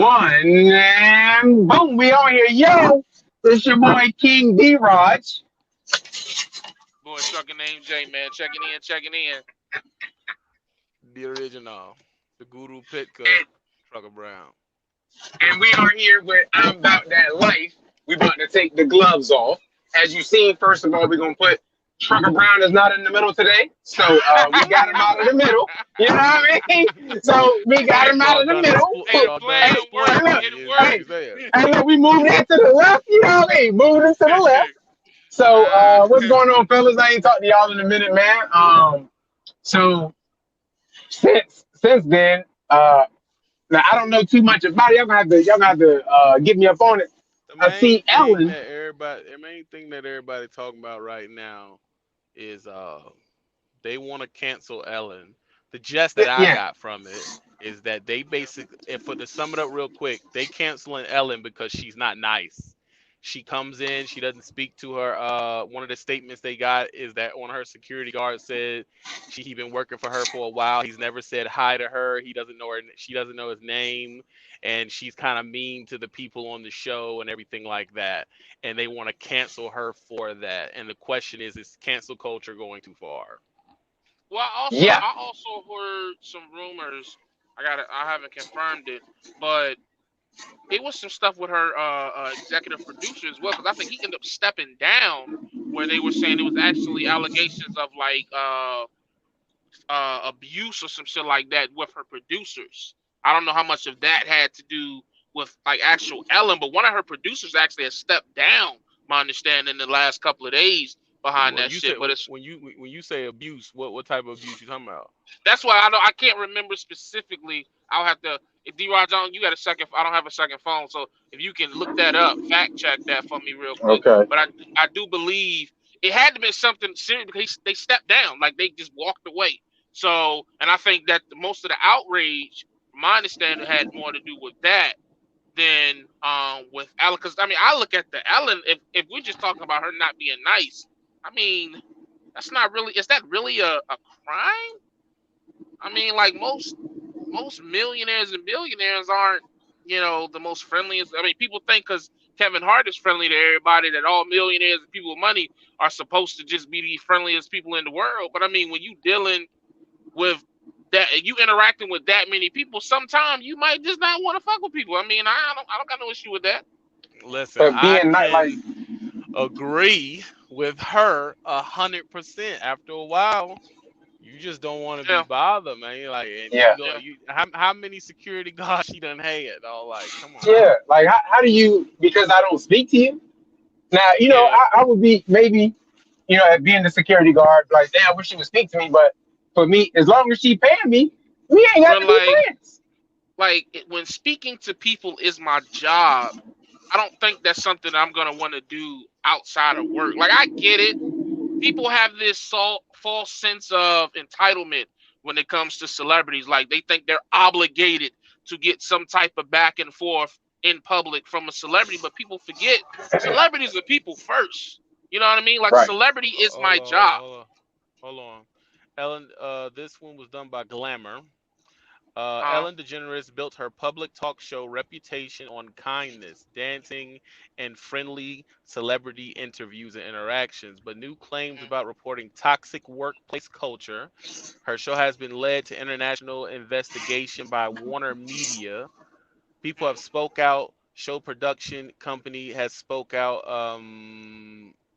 one, and boom, we on here. Yo, it's your boy King D Raj. Boy, trucker named J, man. Checking in, checking in. The original, the Guru Pitka, Trucker Brown. And we are here with I'm About That Life. We about to take the gloves off. As you seen, first of all, we're gonna put Trucker Brown is not in the middle today, so we got him out of the middle. You know what I mean? So we got him out Y'all of the done a middle. split. Hey, Y'all done a Hey, plan split. work. hey, look, It Is what hey, you worked. said. hey, look, we moved that to the left. You know what I mean? Moved it to the left. So what's going on, fellas? I ain't talked to y'all in a minute, man. So since then, now I don't know too much about it. Y'all gonna have to get me up on it. The I main see thing Ellen. that everybody talking about right now is they want to cancel Ellen. The gist that I Yeah, got from it is that they basically, if for to sum it up real quick, they canceling Ellen because she's not nice. She comes in, she doesn't speak to her. One of the statements they got is that on her security guard said he been working for her for a while. He's never said hi to her. He doesn't know her. She doesn't know his name, and she's kind of mean to the people on the show and everything like that. And they want to cancel her for that. And the question is cancel culture going too far? Well, yeah, I also heard some rumors. I haven't confirmed it, but it was some stuff with her executive producer as well, because I think he ended up stepping down, where they were saying it was actually allegations of like abuse or some shit like that with her producers. I don't know how much of that had to do with like actual Ellen, but one of her producers actually has stepped down. My understanding in the last couple of days behind When that you say shit, but it's when you say abuse, what type of abuse you talking about? that's why I can't remember specifically. I'll have to. If D. Rod John, you got a second. I don't have a second phone, so if you can look that up, fact check that for me real quick. okay, But I do believe it had to be something serious because they stepped down, like they just walked away. So, and I think that most of the outrage, from my understanding, had more to do with that than with Ellen. Because I mean, I look at the Ellen. If we're just talking about her not being nice, I mean, that's not really. Is that really a crime? I mean, like most millionaires and billionaires aren't, the most friendliest. I mean, people think because Kevin Hart is friendly to everybody that all millionaires and people with money are supposed to just be the friendliest people in the world. But I mean, when you dealing with that, you interacting with that many people, sometimes you might just not want to fuck with people. I mean, I don't got no issue with that. Listen, but I being not like can agree with her 100%. After a while, you just don't want to be Yeah, bothered, man. You're like, and yeah, you go, yeah. you how many security guards she done had? All like, come on. yeah, like how do you because I don't speak to you now? Yeah. I would be maybe at being the security guard, like damn, I wish she would speak to me, but for me, as long as she paying me, we ain't got But to be friends. when speaking to people is my job, I don't think that's something I'm gonna want to do outside of work. Like I get it. People have this false sense of entitlement when it comes to celebrities. Like they think they're obligated to get some type of back and forth in public from a celebrity, but people forget celebrities are people first. You know what I mean? Like Right. celebrity is Hold my on, hold on, job. hold on, hold on. Ellen, this one was done by Glamour. Uh, Ellen DeGeneres built her public talk show reputation on kindness, dancing, and friendly celebrity interviews and interactions, but new claims mm, about reporting toxic workplace culture. Her show has been led to international investigation by Warner Media. People have mm, spoke out. Show production company has spoke out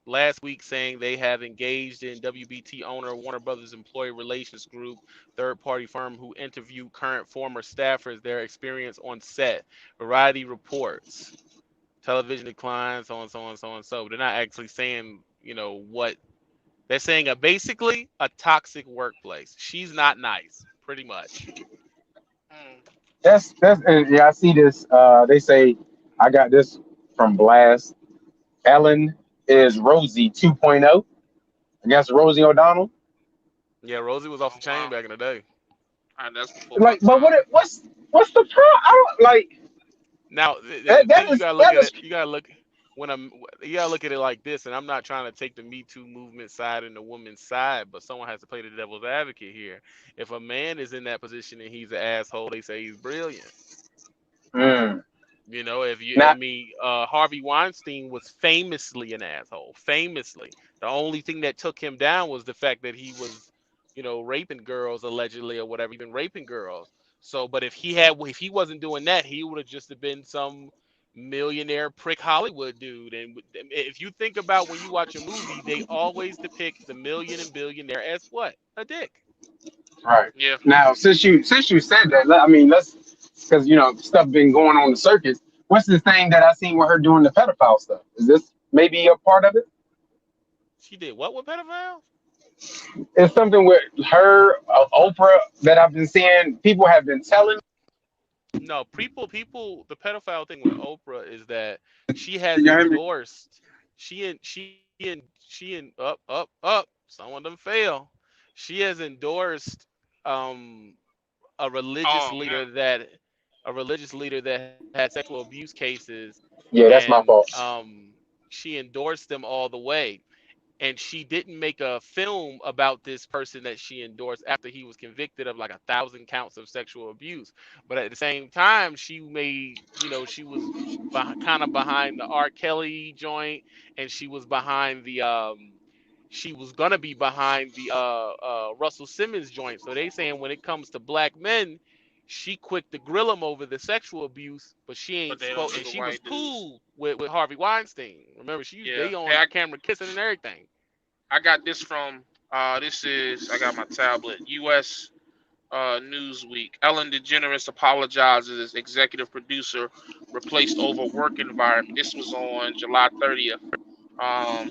last week saying they have engaged in WBT owner Warner Brothers Employee Relations Group, third party firm who interview current former staffers their experience on set. Variety reports. Television declines, so on, so on, so on, so. They're not actually saying, what they're saying. Basically, a toxic workplace. She's not nice, pretty much. mm. That's yeah. I see this. They say I got this from Blast. Ellen is Rosie 2.0. I guess Rosie O'Donnell. Yeah, Rosie was off Oh the chain wow, back in the day. that's before my Like, but time. what's the pro? I don't like Now, the that. thing That is that is you gotta look when I'm you gotta look at it like this, and I'm not trying to take the Me Too movement side and the woman's side, but someone has to play the devil's advocate here. If a man is in that position and he's an asshole, they say he's brilliant. You know, if you, I Now, mean, Harvey Weinstein was famously an asshole. Famously, the only thing that took him down was the fact that he was, raping girls allegedly or whatever. Even raping girls. So, but if he wasn't doing that, he would have just have been some millionaire prick Hollywood dude. And if you think about when you watch a movie, they always depict the million and billionaire as what? A dick. right Yeah. now, since you said that, I mean, let's because stuff been going on the circuit. What's the thing that I seen with her doing the pedophile stuff? Is this maybe a part of it? She did what with pedophiles? It's something with her, Oprah, that I've been seeing. People have been telling. No, the pedophile thing with Oprah is that she Can has you hear me? endorsed, she and some of them fail. She has endorsed um a religious Oh man. leader that had sexual abuse cases, Yeah, that's my and fault. she endorsed them all the way, and she didn't make a film about this person that she endorsed after he was convicted of like 1,000 counts of sexual abuse. But at the same time, she made, she was kind of behind the R. Kelly joint, and she was gonna be behind the Russell Simmons joint. So they saying when it comes to black men, she quick to grill him over the sexual abuse, but she But ain't they don't spoke, do and the she was white dudes. cool with Harvey Weinstein. Remember, Yeah. they Hey, on camera kissing and everything. I got this from I got my tablet. US Newsweek. Ellen DeGeneres apologizes as executive producer replaced over work environment. This was on July 30th. Um,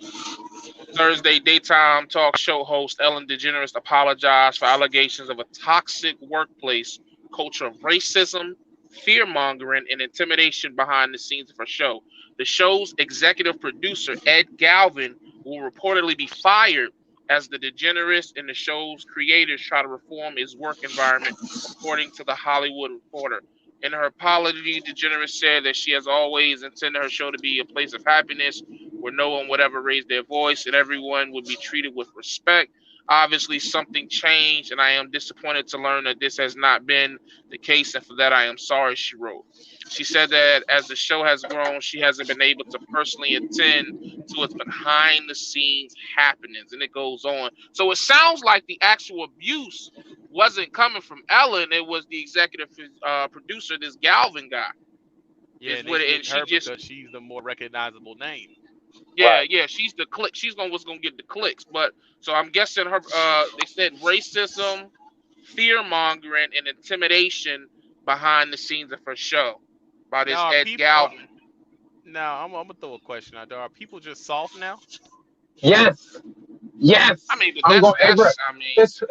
Thursday, daytime talk show host Ellen DeGeneres apologized for allegations of a toxic workplace culture of racism, fear mongering, and intimidation behind the scenes of her show. The show's executive producer, Ed Galvin, will reportedly be fired as the DeGeneres and the show's creators try to reform its work environment, according to the Hollywood Reporter. In her apology, DeGeneres said that she has always intended her show to be a place of happiness where no one would ever raise their voice and everyone would be treated with respect. Obviously, something changed, and I am disappointed to learn that this has not been the case, and for that, I am sorry, she wrote. She said that as the show has grown, she hasn't been able to personally attend to its behind the scenes happenings, and it goes on. So it sounds like the actual abuse wasn't coming from Ellen, it was the executive producer, this Galvin guy, Yeah, is and they what, and getting she her just because she's the more recognizable name. yeah, Right. yeah, she's the click. She's gonna what's gonna get the clicks. But so I'm guessing her. They said racism, fear mongering, and intimidation behind the scenes of her show by this Now are Ed people are Galvin. now I'm gonna throw a question out there. Are people just soft now? Yes, I yes. mean, but I'm going. Hey, bro, I mean it's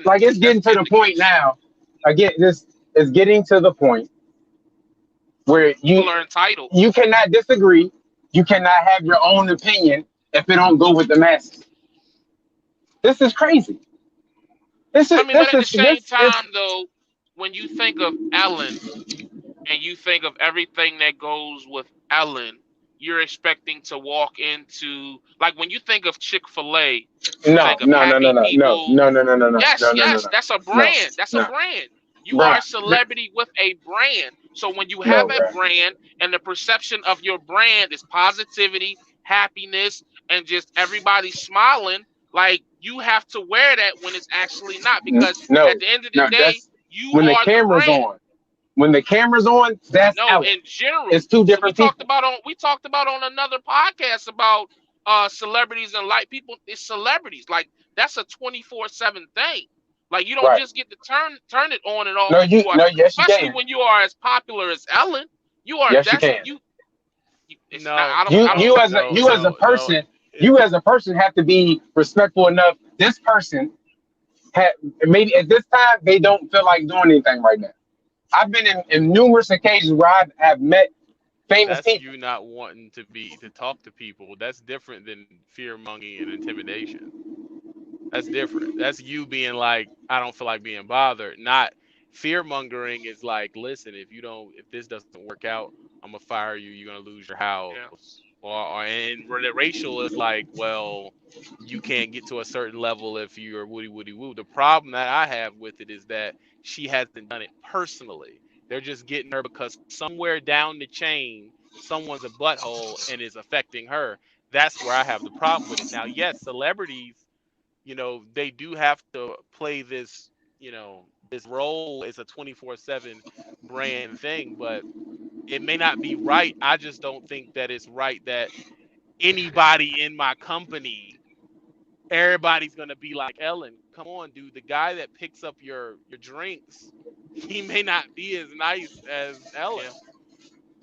like it's that's getting to been the the point case. now. Again, this is getting to the point where People are entitled. you cannot disagree. You cannot have your own opinion if it don't go with the masses. This is crazy. This I is mean, but this at the is same this is time, though, when you think of Ellen and you think of everything that goes with Ellen, you're expecting to walk into like when you think of Chick-fil-A, you no, think of no, no, no, happy no, no, people. no, no, no, no, no, Yes, no, no, no, yes, no, that's a no, brand. That's a no, brand. You are a bruh, celebrity with a brand. So when you no, have a bruh. brand and the perception of your brand is positivity, happiness, and just everybody smiling, like you have to wear that when it's actually not because at No, the end of the no. day, That's you when the are the camera's brand. on. When the camera's on, that's No, Ellen. in general. It's two So different people. we talked about on another podcast about celebrities and like people it's celebrities. Like that's a 24/7 thing. Like you don't Right. just get to turn it on and off No, when you are no, yes, you especially can. when you are as popular as Ellen. You are Yes, you that's can. you it's not No, I don't You as a no. person, you as a person have to be respectful enough. This person had maybe at this time they don't feel like doing anything right now. I've been in numerous occasions where I have met famous That's people. you not wanting to talk to people. That's different than fear mongering and intimidation. That's different. That's you being like, I don't feel like being bothered. Not fear mongering is like, listen, if this doesn't work out, I'm gonna fire you. You're gonna lose your yeah. house. Or and racial is like, well, you can't get to a certain level if you're woody woody woo. The problem that I have with it is that she hasn't done it personally. They're just getting her because somewhere down the chain, someone's a butthole and is affecting her. That's where I have the problem with it. Now, yes, celebrities, they do have to play this, this role as a 24/7 brand thing, but it may not be right. I just don't think that it's right that anybody in my company, everybody's gonna be like Ellen. Come on, dude. The guy that picks up your drinks, he may not be as nice as Ellen.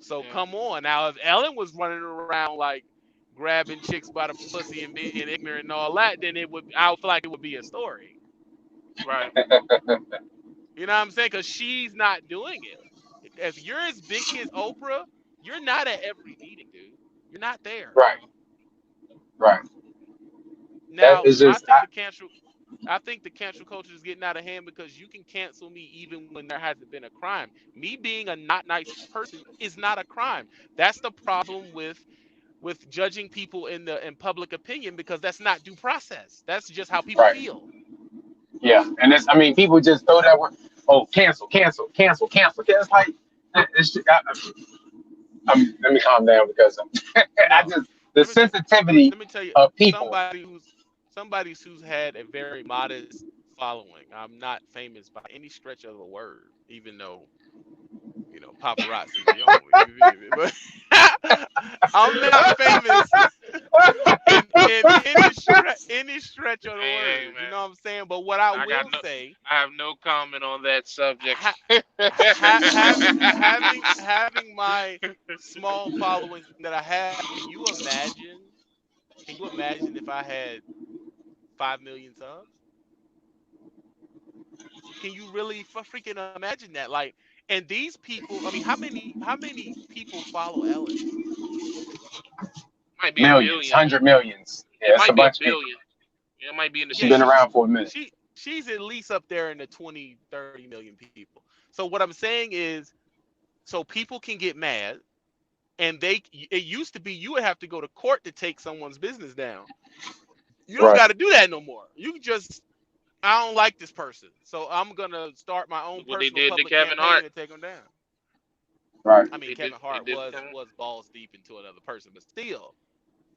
Yeah. So Yeah. come on. Now, if Ellen was running around like grabbing chicks by the pussy and being ignorant and all that, then I would feel like it would be a story. Right. You know what I'm saying? Because she's not doing it. If you're as big as Oprah, you're not at every meeting, dude. You're not there. Right. Right. That Now, is just I think the cancel culture is getting out of hand because you can cancel me even when there hasn't been a crime. Me being a not nice person is not a crime. That's the problem with judging people in public opinion, because that's not due process. That's just how people right. feel. Yeah, and it's, I mean, people just throw that word. Oh, cancel, cancel, cancel, cancel. It's like, let me calm down because I No. just the Let me t- sensitivity let me tell you, of people. somebody who's had a very modest following. I'm not famous by any stretch of the word, even though paparazzi be on me. You feel me? But I'm not famous in any stretch of the Hey, hey, word. You man. know what I'm saying? But what I I got will no. say, I have no comment on that subject. ha, having my small following that I have, can you imagine if I had 5 million subs? Can you really freaking imagine that? Like, and these people, I mean, how many people follow Ellen? Might be a Millions, billion. 100 millions. It Yeah, it's a might be a bunch of people. billion. It might be in the She's Yeah, been she's around billions. for a minute. she's at least up there in the 20, 30 million people. So what I'm saying is, so people can get mad, and it used to be you would have to go to court to take someone's business down. You don't Right, got to do that no more. You can just, I don't like this person, so I'm gonna start my own Look what they personal did to public Kevin campaign Hart. to take them down. right. I mean, They did. Kevin They Hart did. was balls deep into another person, but still,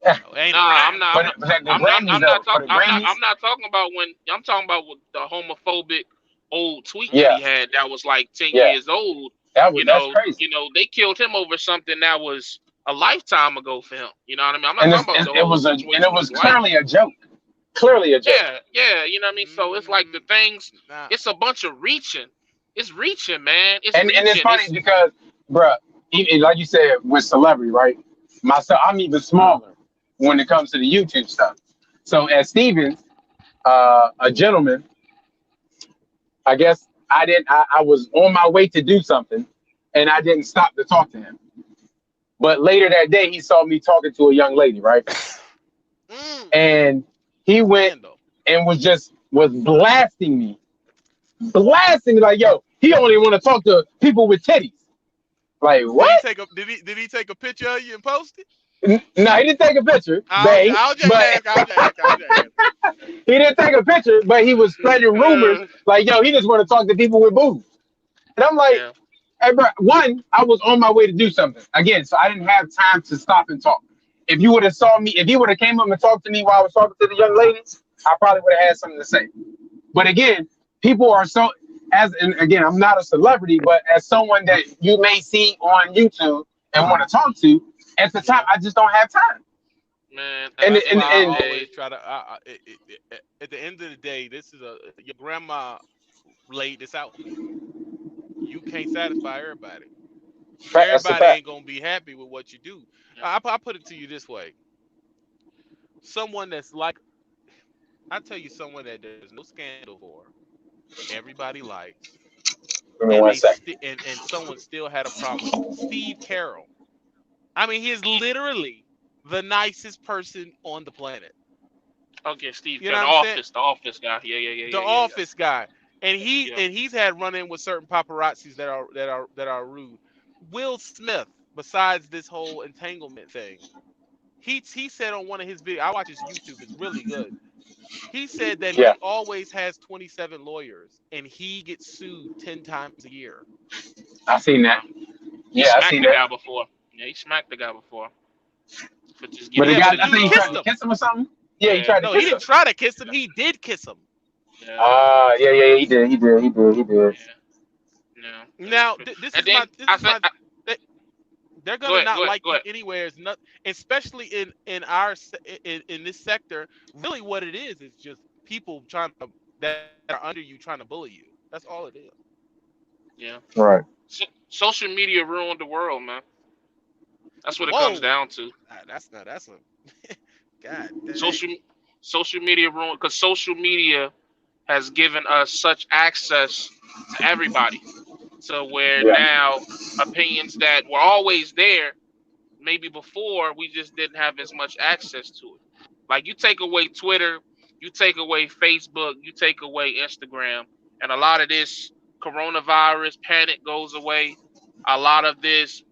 Yeah, ain't a Nah, I'm crime. not. I'm but, not. but the Grammys I'm not though, for talking. the Grammys, I'm not talking about when. I'm talking about with the homophobic old tweet that yeah, he had that was like yeah, 10 years old. that's crazy. They killed him over something that was a lifetime ago for him. You know what I mean? I'm not And talking about the whole it situation with was his wife. clearly a joke. Clearly a joke. Yeah, yeah. You know what I mean? So it's like the Mm, things. nah. It's a bunch of reaching. It's reaching, man. It's And it's reaching. funny It's because, bruh, even, like you said with celebrity, right? Myself, I'm even smaller when it comes to the YouTube stuff. So as Stevens, a gentleman, I guess I didn't. I was on my way to do something, and I didn't stop to talk to him. But later that day, he saw me talking to a young lady, right? mm, And he went scandal. and was blasting me like, "Yo, he only want to talk to people with titties." Like what? Did he take a picture of you and post it? No, he didn't take a picture, bang, I'll just but ask. I'll just ask. he didn't take a picture, but he was spreading rumors like, "Yo, he just want to talk to people with boobs." And I'm like, yeah, "Hey, bro, one, I was on my way to do something again, so I didn't have time to stop and talk. If you would have saw me, if he would have came up and talked to me while I was talking to the young ladies, I probably would have had something to say. But again, people are so and again, I'm not a celebrity, but as someone that you may see on YouTube and want to talk to, at the time, yeah, I just don't have time. man. Well, At the that's end why of I the And day, always try to. At the end of the day, this is your grandma laid this out for you. You can't satisfy everybody. that's a Everybody fact. ain't gonna be happy with what you do. yeah, I put it to you this way: someone that's like, I tell you, someone that there's no scandal for, everybody likes, Give me 1 second. and someone still had a problem with Steve Carroll. I mean, he is literally the nicest person on the planet. okay, Steve You know Kerr, what I'm saying? The Office guy. Yeah, yeah, yeah, The yeah, yeah, yeah, Office guy, and yeah. he's had run in with certain paparazzis that are rude. Will Smith, besides this whole entanglement thing, he said on one of his videos, I watch his YouTube, it's really good. He said that Yeah, he always has 27 lawyers and he gets sued 10 times a year. I seen that. Wow. He Yeah, I smacked seen the that. guy before. Yeah, he smacked the guy before for just But getting the Yeah, into guy, but the the I think dude he tried kissed to him. kiss him or something. Yeah, he yeah, tried to No, he kiss didn't him. try to kiss him. He did kiss him. yeah, Yeah, yeah, he did, he did. yeah. No, it was Now, crazy. this And is then my this I is think, my they're go gonna ahead, not go ahead, like go you ahead. anywhere. It's not, especially in this sector. Really, what it is just people trying to that are under you trying to bully you. That's all it is. Yeah. Right. Social media ruined the world, man. That's what it comes Whoa, down to. that's a god dang. Social social media ruined because social media has given us such access to everybody. So where Yeah. now opinions that were always there, maybe before we just didn't have as much access to it. Like you take away Twitter, you take away Facebook, you take away Instagram, and a lot of this coronavirus panic goes away. A lot of this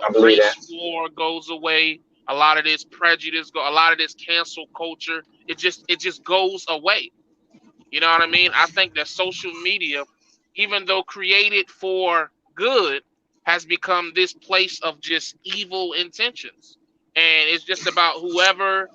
I believe that. race war goes away. A lot of this prejudice go. A lot of this cancel culture. It just goes away. You know what I mean? I think that social media, even though created for good, has become this place of just evil intentions. And it's just about whoever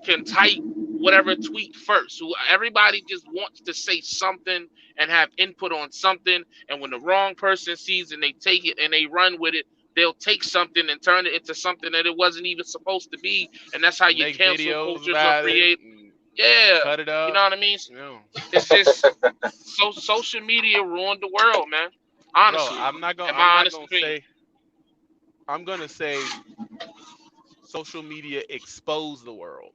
can type whatever tweet first. Who everybody just wants to say something and have input on something. And when the wrong person sees and they take it and they run with it, they'll take something and turn it into something that it wasn't even supposed to be. And that's how your Make cancel videos cultures are about it created. and Yeah. cut it You up. know what I mean? You know, It's just social media ruined the world, man. bro, Honestly, in I'm my not honest gonna opinion. say. I'm gonna say social media exposed the world.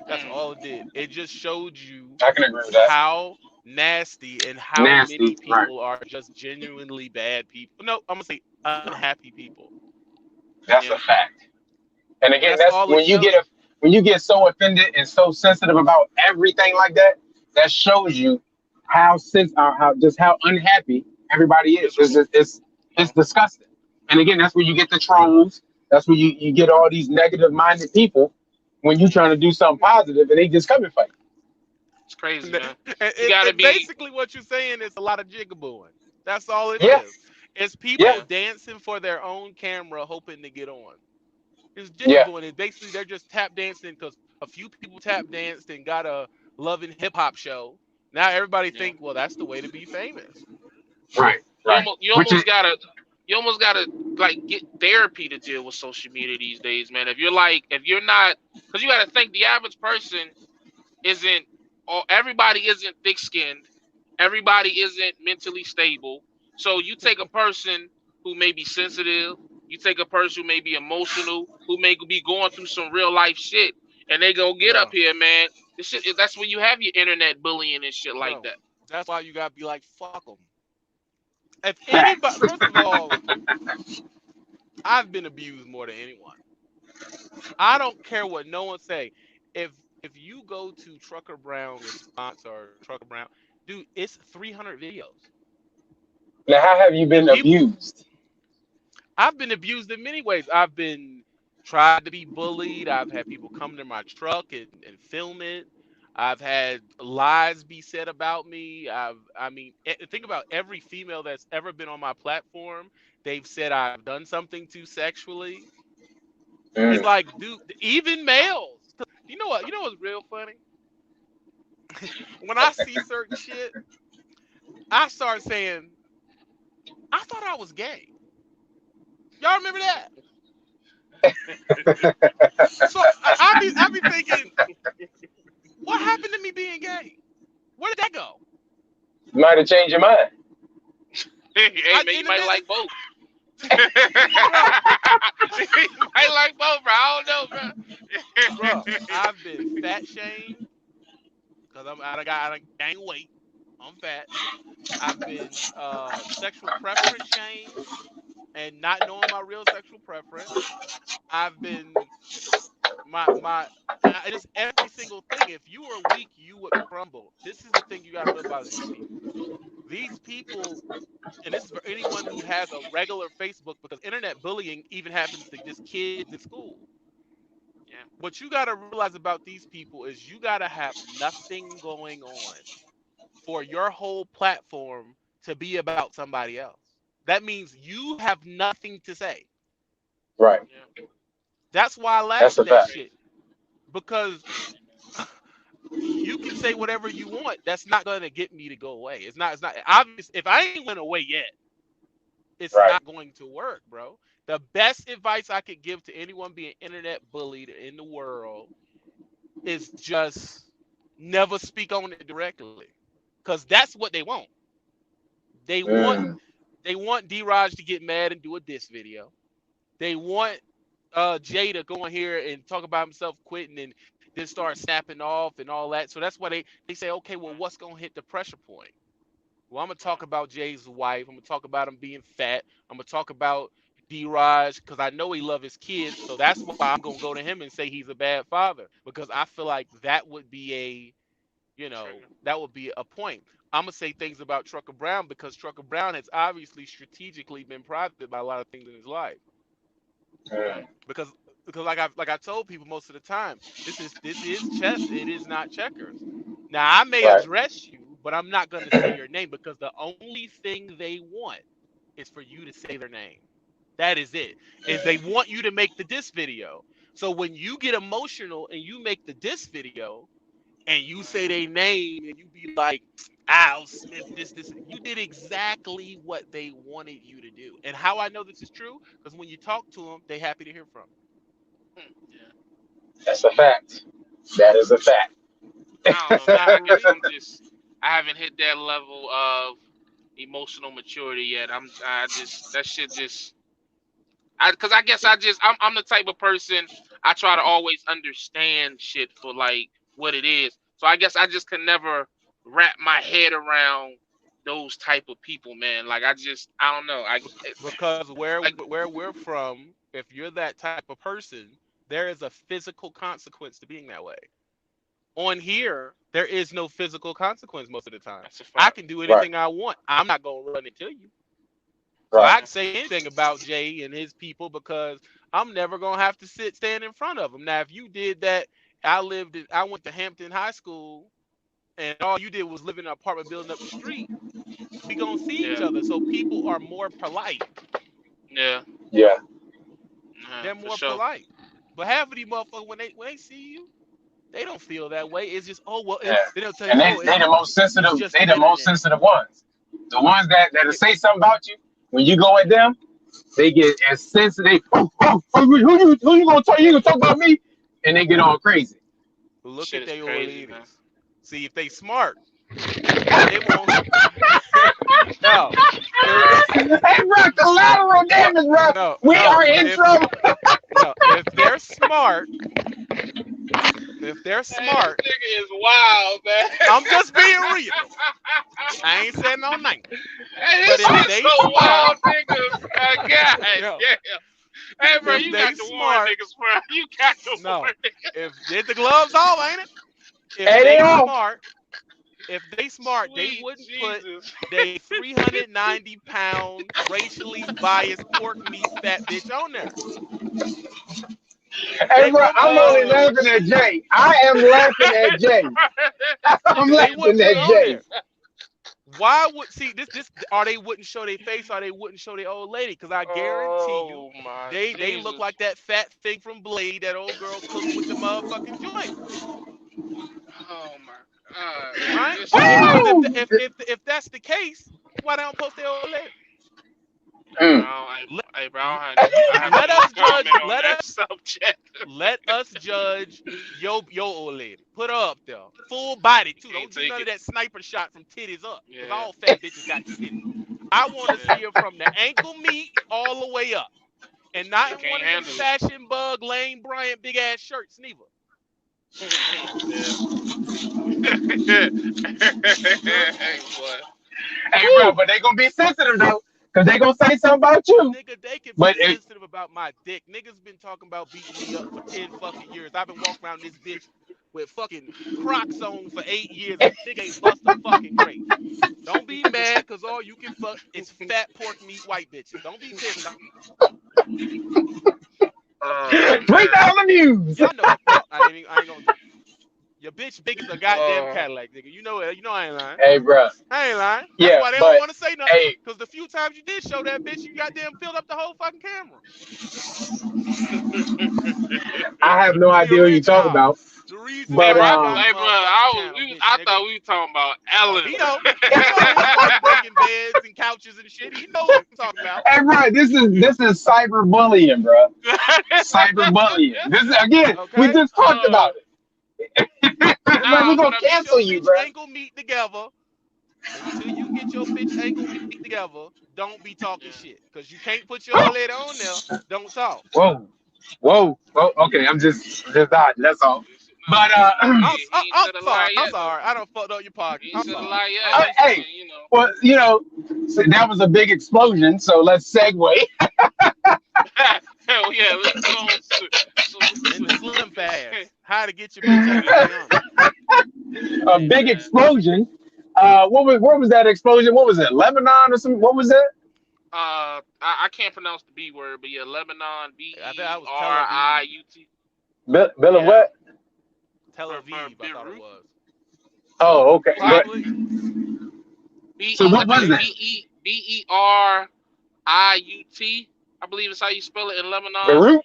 That's Mm, all it did. It just showed you I can agree with that. how nasty and how Nasty. many Right. people are just genuinely bad people. No, I'm gonna say unhappy people. That's a yeah, fact. And again, That's that's all it showed. when you get so offended and so sensitive about everything like that. That shows you how just how unhappy everybody is. miserable. It's Yeah, disgusting. And again, that's where you get the trolls. That's where you get all these negative minded people when you're trying to do something positive and they just coming for you. it's crazy, And, man. You gotta and be. basically, what you're saying is a lot of jigabooing. That's all it Yeah, is. It's yeah, people Yeah, dancing for their own camera, hoping to get on. It's yeah. jigabooing. And basically, they're just tap dancing because a few people tap danced and got a Love and Hip Hop show. Now everybody yeah. think, well, that's the way to be famous. Right, You right. almost you Which is almost gotta you almost gotta like get therapy to deal with social media these days, man. If you're not, because you gotta think the average person isn't, or everybody isn't thick skinned, everybody isn't mentally stable. So you take a person who may be sensitive, you take a person who may be emotional, who may be going through some real life shit, and they go get up Bro, here, man. This shit, that's when you have your internet bullying and shit like bro, that. that's why you gotta be like, fuck them. If anybody, facts. first of all, I've been abused more than anyone. I don't care what no one say. If if you go to Trucker Brown response or Trucker Brown, dude, it's 300 videos. Now, how have you And been people, abused? I've been abused in many ways. I've been tried to be bullied. I've had people come to my truck and film it. I've had lies be said about me. I mean, think about every female that's ever been on my platform. They've said I've done something to sexually. It's Mm. like, dude, even males. You know what? You know what's real funny? When I see certain shit, I start saying, I thought I was gay. Y'all remember that? So I be thinking, what happened to me being gay? Where did that go? Might have changed your mind. Hey, man, you In the might midst, like both. You bro, might like both, bro. I don't know, bro. bro, I've been fat shamed because I done gained weight. I'm fat. I've been sexual preference shamed and not knowing my real sexual preference. I've been it is every single thing. If you are weak, you would crumble. This is the thing you got to know about these people. These people, and this is for anyone who has a regular Facebook, because internet bullying even happens to just kids in school. Yeah, What you got to realize about these people is you got to have nothing going on for your whole platform to be about somebody else. that means you have nothing to say. Right. Yeah. That's why I laugh That's at a that fact. shit, because you can say whatever you want. That's not going to get me to go away. It's not obvious. If I ain't went away yet, it's Right. not going to work, bro. The best advice I could give to anyone being internet bullied in the world is just never speak on it directly, because that's what they want. They want Mm. they want D-Raj to get mad and do a diss video. They want Jay to go on here and talk about himself quitting and then start snapping off and all that. So that's why they say, okay, well, what's gonna hit the pressure point? Well, I'm gonna talk about Jay's wife. I'm gonna talk about him being fat. I'm gonna talk about D-Raj because I know he loves his kids. So that's why I'm gonna go to him and say he's a bad father, because I feel like that would be Trigger. that would be a point. I'm gonna say things about Trucker Brown because Trucker Brown has obviously strategically been private about a lot of things in his life. Mm. because because like I told people most of the time, this is chess. It is not checkers. Now I may Right. address you, but I'm not going to say your name, because the only thing they want is for you to say their name. That is it. Is they want you to make the diss video. So when you get emotional and you make the diss video and you say their name and you be like, Al Smith, this, you did exactly what they wanted you to do. And how I know this is true? Because when you talk to them, they happy to hear from Yeah. That's a fact. That is a fact. I don't know, you. man. Not I for guess real. I haven't hit that level of emotional maturity yet. I just that shit just because I guess I'm the type of person I try to always understand shit for like what it is. So I guess I just can never wrap my head around those type of people, man. Like I don't know. Because Like where we're from, if you're that type of person, there is a physical consequence to being that way. On yeah, here, there is no physical consequence most of the time. that's a I fact. can do Right. anything I want. I'm not gonna run it to you. So Right. I can Yeah, say anything about Jay and his people because I'm never gonna have to stand in front of them. Now, if you did that, I went to Hampton High School, and all you did was live in an apartment building up the street. We gonna see each yeah, other. So people are more polite. yeah, Yeah. yeah, They're for more sure. polite. But half of these motherfuckers, when they see you, they don't feel that way. It's just, oh well. Yeah. Then they'll tell And you, they oh, they the most it's sensitive. just They the the most internet. sensitive ones. The ones that'll It, say something about you when you go at them, they get as sensitive. Who you gonna talk? You gonna talk about me? And they get all crazy. Look Shit at is their old crazy, man. ladies. See if they smart, they won't. No, if, Hey, bro, collateral damage, bro. no, We no. are in If trouble. no, if they're Hey, this smart, nigga is wild, man. I'm just being real. I ain't saying no name. Hey, But this if shit's they so smart, wild, nigga. God yo, damn. Hey, bro, if you they got to warn smart, niggas, bro. You got to no. warn niggas. If get the gloves off, ain't it? If Hey, they they all. smart, they Sweet wouldn't put Jesus. they 390-pound racially biased pork meat fat bitch on there. Hey, They bro, wouldn't I'm put it on only there. Oh, laughing at Jesus. Jay. I am laughing at Jay. This I'm nigga They is wouldn't laughing put it at on Jay. there. Why would see this? Or they wouldn't show their face, or they wouldn't show their old lady. Because I guarantee you, oh, my they look Jesus. like that fat thing from Blade, that old girl cooked with the motherfucking joint, Oh, my God, man. right? This shit Because is. if Woo! the, if that's the case, why they don't post their old lady? Bro, Mm. Let, bro, I have let no us judge. comment on that subject. Let us judge your old lady. Put her up there, full body too. Can't Don't do take none of it. that sniper shot from titties up, because Yeah, all fat bitches got titties. I want to see yeah. her from the ankle meat all the way up, and not They in one can't of them handle fashion bug Lane Bryant big ass shirts neither. it. Yeah. Hey, boy. Hey, bro, Woo! but they gonna be sensitive though, cause they gonna say something about you. Nigga, they can be But it, sensitive about my dick. Niggas been talking about beating me up for 10 fucking years. I've been walking around this bitch with fucking Crocs on for 8 years, and nigga ain't bust a fucking grape. Don't be mad, cause all you can fuck is fat pork meat white bitches. Don't be pissed off. Oh, break man. down the news. Y'all know. I ain't gonna do. Your bitch big as a goddamn Cadillac, nigga. You know it. You know I ain't lying. Hey, bro. I ain't lying. That's Yeah, why they don't but want to say nothing. hey, Because the few times you did show that bitch, you goddamn filled up the whole fucking camera. I have no The idea what you talk original. about. The reason Hey, But why bro, you got a hey, bro, motherfucking channel, bitch, I nigga. thought we were talking about Oh, Ellen. he know. He know this boy breaking beds and couches and shit. He know what I'm talking about. hey, bro, this is cyberbullying, bro. Cyberbullying. This is again. We Okay? just talked uh, about it. Like nah, we're but gonna I mean, Get your cancel you, bitch bro. ankle meat together. Until you get your bitch ankle meat together, don't be talking yeah. shit. Because you can't put your lady on there. Don't talk. Whoa, whoa, whoa. Okay, I'm just dodging. That's all. Nah, But he ain't I'm said a sorry. lie I'm yet though. sorry. I done fucked up your He podcast. ain't I'm said a sorry. lie yet. I'm So hey, you know. well, so that was a big explosion. So let's segue. Hell yeah, let's go on. into Slim Fast. How to get your bitch ankle meat on. A Hey big man. explosion. What was that explosion? What was it? Lebanon or something? What was that? I can't pronounce the B word, but yeah, Lebanon, I think I was Tel Aviv. Beriut. Bill of Yeah. what? Tel Aviv, I thought it Beirut, was. Oh, okay. But Probably. so what I think was it's that? Beriut. I believe it's how you spell it in Lebanon. Beirut?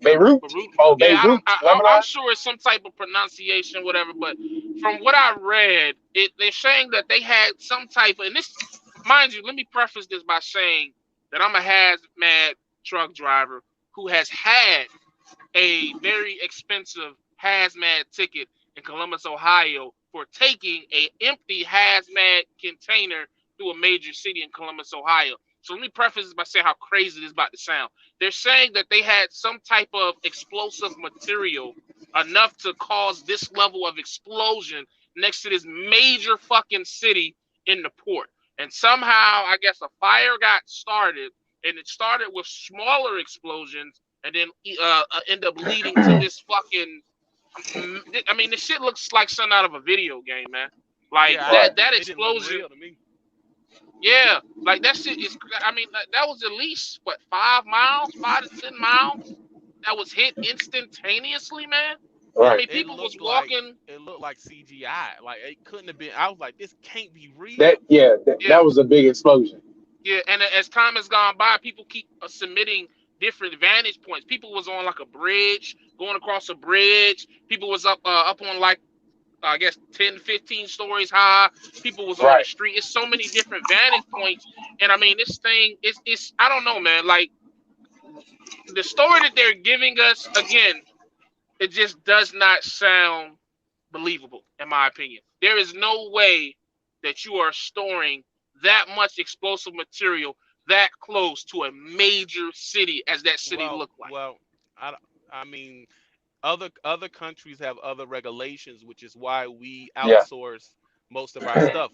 Beirut? Beirut. Oh, Yeah, I don't. Beirut, I'm Lebanon. sure it's some type of pronunciation, whatever. But from what I read, they're saying that they had some type of. And this, mind you, let me preface this by saying that I'm a hazmat truck driver who has had a very expensive hazmat ticket in Columbus, Ohio, for taking a empty hazmat container through a major city in Columbus, Ohio. So let me preface this by saying how crazy this is about to sound. They're saying that they had some type of explosive material enough to cause this level of explosion next to this major fucking city in the port. And somehow, I guess a fire got started, and it started with smaller explosions and then end up leading to this fucking. I mean, this shit looks like something out of a video game, man. Like Yeah, Right. that it didn't look explosion, real to me. yeah. Like that shit is. I mean, that was at least what 5 miles, 5 to 10 miles. That was hit instantaneously, man. I Right. mean, It people was looked like walking. CGI. Like it couldn't have been. I was like, this can't be That real. yeah, Yeah, that was a big explosion. yeah. And as time has gone by, people keep submitting different vantage points. People was on like a bridge, going across a bridge. People was up on like I guess 10, 15 stories high. People was on the Right. street. It's so many different vantage points. And I mean, this thing is I don't know, man. Like the story that they're giving us, again, it just does not sound believable, in my opinion. There is no way that you are storing that much explosive material that close to a major city as that city Well, looked like. well, I, I mean, other countries have other regulations, which is why we Yeah. outsource most of our stuff.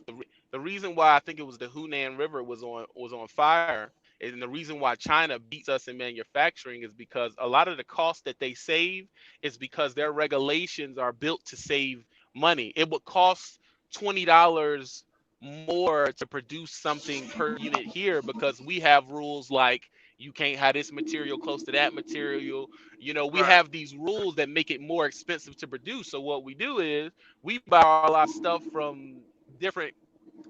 The reason why I think it was the Hunan River was on fire, and the reason why China beats us in manufacturing is because a lot of the cost that they save is because their regulations are built to save money. It would cost $20 more to produce something per unit here because we have rules like you can't have this material close to that material. We Right, have these rules that make it more expensive to produce. So what we do is we buy all our stuff from different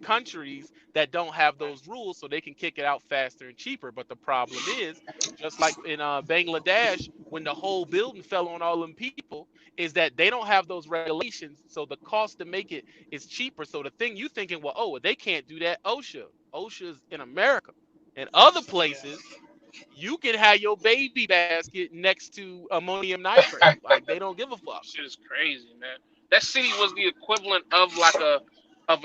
countries that don't have right, those rules so they can kick it out faster and cheaper. But the problem is, just like in Bangladesh, when the whole building fell on all them people, is that they don't have those regulations. So the cost to make it is cheaper. So the thing you thinking, well, oh, they can't do that. OSHA's in America. In other yeah. places, you can have your baby basket next to ammonium nitrate. Like they don't give a fuck. Shit is crazy, man. That city was the equivalent of like a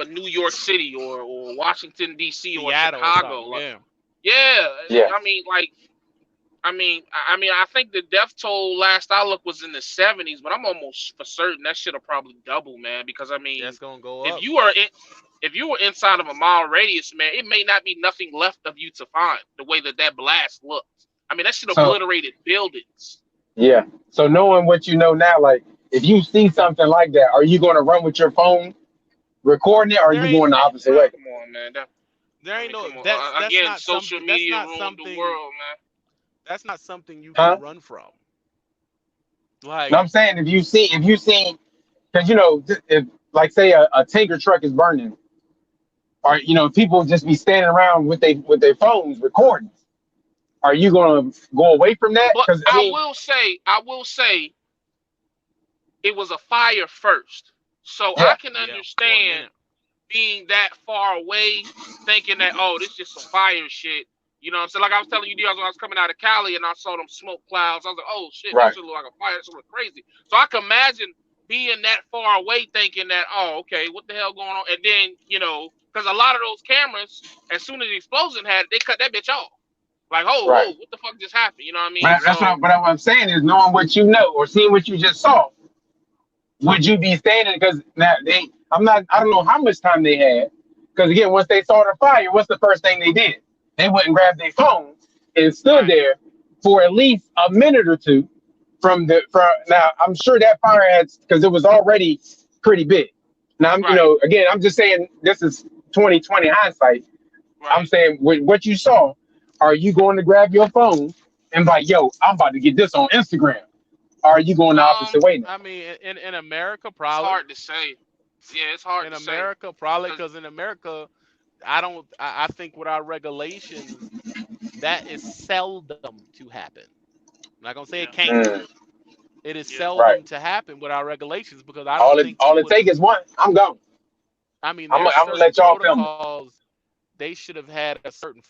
New York City or Washington D.C. or Seattle or Chicago. something. Like, Yeah. yeah, Yeah. I mean, like, I think the death toll last I looked was in the 70s, but I'm almost for certain that shit'll probably double, man. Because I mean, That's gonna go if up. you are in, if you were inside of a mile radius, man, it may not be nothing left of you to find. The way that blast looked. I mean, that shit So obliterated buildings. yeah. So knowing what you know now, like if you see something like that, are you going to run with your phone recording it, or are There you ain't going the opposite way? Come on, man. there I ain't mean, no come on. that's Again, not social something that's media not ruined the something world, man. that's not something you can Huh? run from. No, Like I'm saying if you see because if like say a tanker truck is burning, or people just be standing around with their phones recording. Are you gonna go away from that? But Because I will say, it was a fire first, so I yeah, can Yeah, for a understand minute. being that far away, thinking that, oh, this is just some fire shit. You know what I'm saying? Like I was telling you, Diaz, when I was coming out of Cali and I saw them smoke clouds, I was like, oh shit, that right, shit look like a fire. That shit look crazy. So I can imagine being that far away, thinking that, oh, okay, what the hell going on? And then, because a lot of those cameras, as soon as the explosion had it, they cut that bitch off. Like, oh, right. whoa, what the fuck just happened? You know what I mean? But that's So what I'm saying is knowing what you know or seeing what you just saw. Would you be standing? Because now I don't know how much time they had. Because again, once they saw the fire, what's the first thing they did? They went and grabbed their phones and stood right, there for at least a minute or two from now. I'm sure that fire had because it was already pretty big. Now right, again, I'm just saying this is 2020 hindsight. I'm right. saying with what you saw, are you going to grab your phone and be like, yo, I'm about to get this on Instagram? Or are you going the opposite way now? I mean, in America, It's probably. hard to say. Yeah, it's hard In to say. America, probably, 'Cause, because in America, I don't. I think with our regulations, that is seldom to happen. I'm not gonna say it yeah, can't. Mm, It is yeah, right. seldom to happen with our regulations because I don't All it think you all it would take have. is one. I'm gone. I mean, I'm there's gonna certain let y'all film it. protocols. They should have had a certain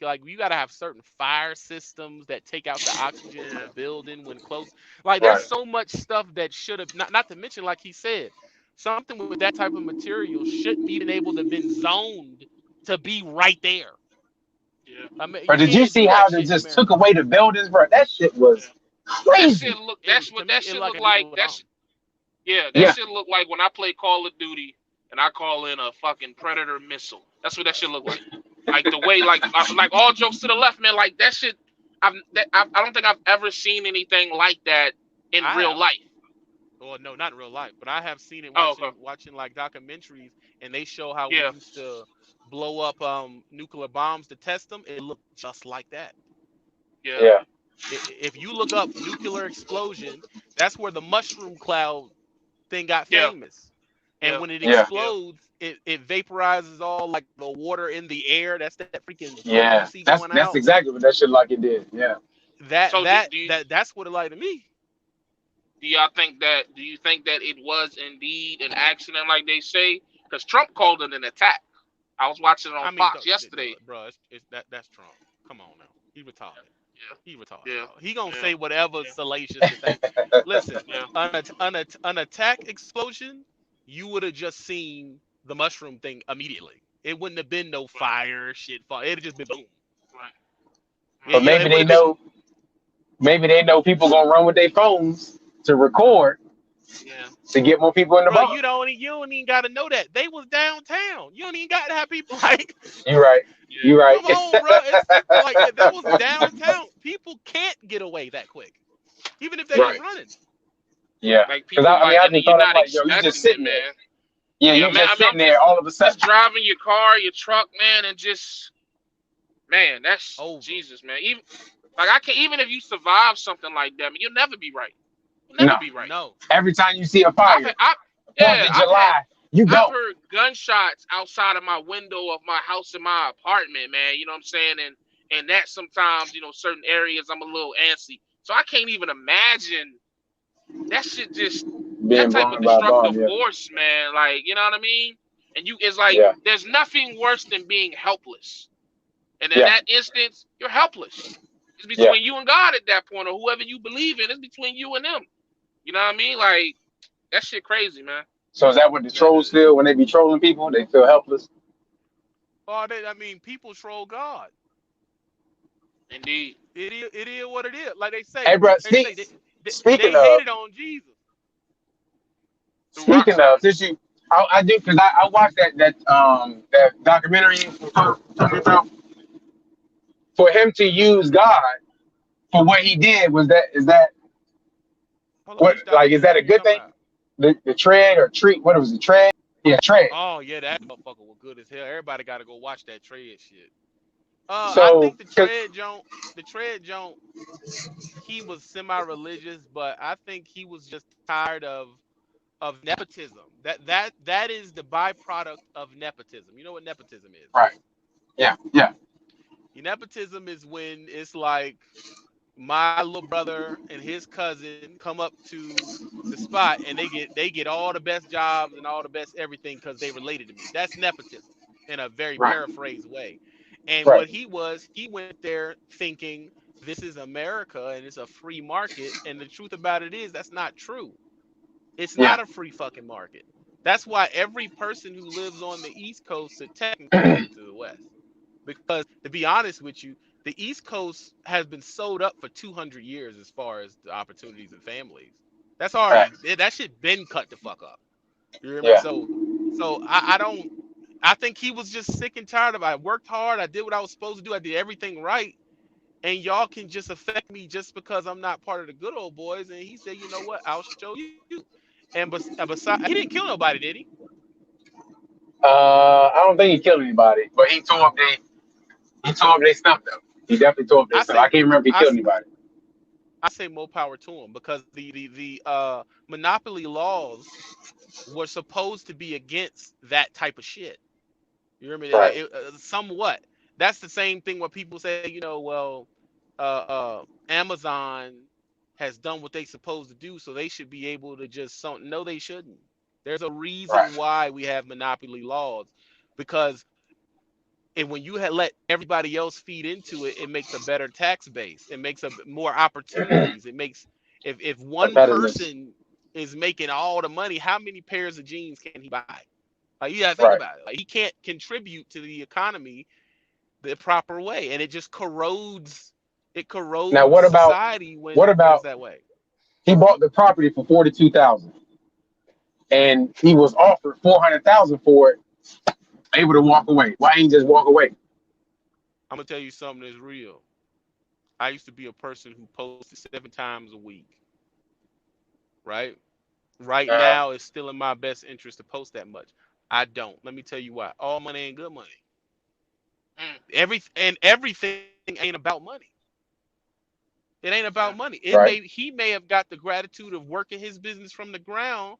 like you got to have certain fire systems that take out the oxygen from yeah, a building when close. Like there's Right. so much stuff that should have not to mention, like he said, something with that type of material shouldn't even able to have been zoned to be right there. yeah, I mean, you But did you can't see do that how they shit in just took America. away the buildings, bro? That shit yeah. was That shit crazy. look. It That's to what me, that it's shit like look a like. nuclear bomb. That's Yeah. That Yeah. shit look like when I play Call of Duty and I call in a fucking Predator missile. That's what that shit look like. Like the way, like all jokes to the left, man. Like that shit. I don't think I've ever seen anything like that in I real have. life. Well, no, not in real life, but I have seen it Oh, okay. watching like documentaries, and they show how we Yeah, used to blow up nuclear bombs to test them. It looked just like that. yeah, Yeah. If you look up nuclear explosion, that's where the mushroom cloud thing got yeah, famous. And yeah, when it Yeah. yeah, explodes, it vaporizes all like the water in the air. That's that freaking smoke you Yeah. see That's going that's out. exactly what that shit like it did. Yeah. So That's what it like to me. do y'all think that? Do you think that it was indeed an accident, like they say? Because Trump called it an attack. I was watching it on I mean, Fox yesterday. bro, that's Trump. Come on now, he retarded. Yeah, He retarded, yeah, dog. He gonna yeah, say whatever yeah, salacious to think. Listen, yeah, an attack explosion, you would have just seen the mushroom thing immediately. It wouldn't have been no right, fire shit. It'd have just been boom. right, But right. It maybe would they have been. know people gonna run with their phones to record Yeah, to get more people in the Bro, boat. you don't even got to know that they was downtown. You don't even got to have people like, You right. yeah. You right. come on, bro. It's like that was downtown. People can't get away that quick, even if they was Right. running. Yeah. Like Because people, I like, and just you're thought I'm not like, yo, you just expecting it, sitting there. man. Yeah, Yeah, you man. just I mean, sitting I'm there all of a just sudden. driving your car, your truck, man, and just, man, that's Over. Jesus, man. Even like I can't. Even if you survive something like that, man, you'll never be right. You'll never No. be right. No. Every time you see a I've fire, had, I, Fourth yeah, of July, you I've go. heard gunshots outside of my window of my house in my apartment, man. You know what I'm saying? And that sometimes, certain areas I'm a little antsy. So I can't even imagine that shit just that Being type of blown by a bomb, destructive yeah. force, man. Like, you know what I mean? And it's like Yeah. there's nothing worse than being helpless. And in Yeah. that instance, you're helpless. It's Yeah. between you and God at that point, or whoever you believe in. It's between you and them. You know what I mean? Like that shit crazy, man. So is that what the That, trolls feel when they be trolling people? They feel helpless. I mean, people troll God. Indeed. It is what it is. Like they Hey, say, bro. they Speaking of, hated on Jesus. Through rock speaking of, stars. since I do because I watched that documentary for him to use God for what he did is that Hold on, what which like is that a documentary you good talking thing? about? The tread or treat? What was the tread? Yeah, tread. Oh yeah, that motherfucker was good as hell. Everybody got to go watch that Tread shit. I So think because the Tread Joint, he was semi-religious, but I think he was just tired of of nepotism. That is the byproduct of nepotism. You know what nepotism is, Right. right? Yeah. Yeah. Nepotism is when it's like my little brother and his cousin come up to the spot and they get all the best jobs and all the best everything because they related to me. That's nepotism in a very Right. paraphrased way. And Right. what he went there thinking this is America and it's a free market. And the truth about it is that's not true. It's Yeah. not a free fucking market. That's why every person who lives on the East Coast should technically move to the West. Because to be honest with you, the East Coast has been sewed up for 200 years as far as the opportunities and families. That's already Facts. that shit been cut the fuck up. You hear me? Yeah. So I don't. I think he was just sick and tired of. I worked hard. I did what I was supposed to do. I did everything right, and y'all can just affect me just because I'm not part of the good old boys. And he said, you know what? I'll show you. And besides, he didn't kill nobody, did he? I don't think he killed anybody, but he tore up their stuff though. He definitely tore up their I stuff. I say, can't remember if he I killed anybody. I say more power to him because the monopoly laws were supposed to be against that type of shit. You hear me? Right. Somewhat. That's the same thing where people say, well, Amazon has done what they supposed to do, so they should be able to just no, they shouldn't. There's a Right. reason why we have monopoly laws because and when you let everybody else feed into it, it makes a better tax base. It makes more opportunities. It makes if one Competitiveness. person is making all the money, how many pairs of jeans can he buy? Like you gotta think Right. about it. Like he can't contribute to the economy the proper way, and it just corrodes. It Now corrodes society what when it's about that way. he bought the property for 42,000 and he was offered 400,000 for it, able to walk away. Why ain't he just walk away? I'm gonna tell you something that's real. I used to be a person who posted 7 times a week. Right. Right Uh, now, it's still in my best interest to post that much. I don't. Let me tell you why. All money ain't good money. mm, Everything ain't about money. It ain't about yeah. money. right. He may have got the gratitude of working his business from the ground,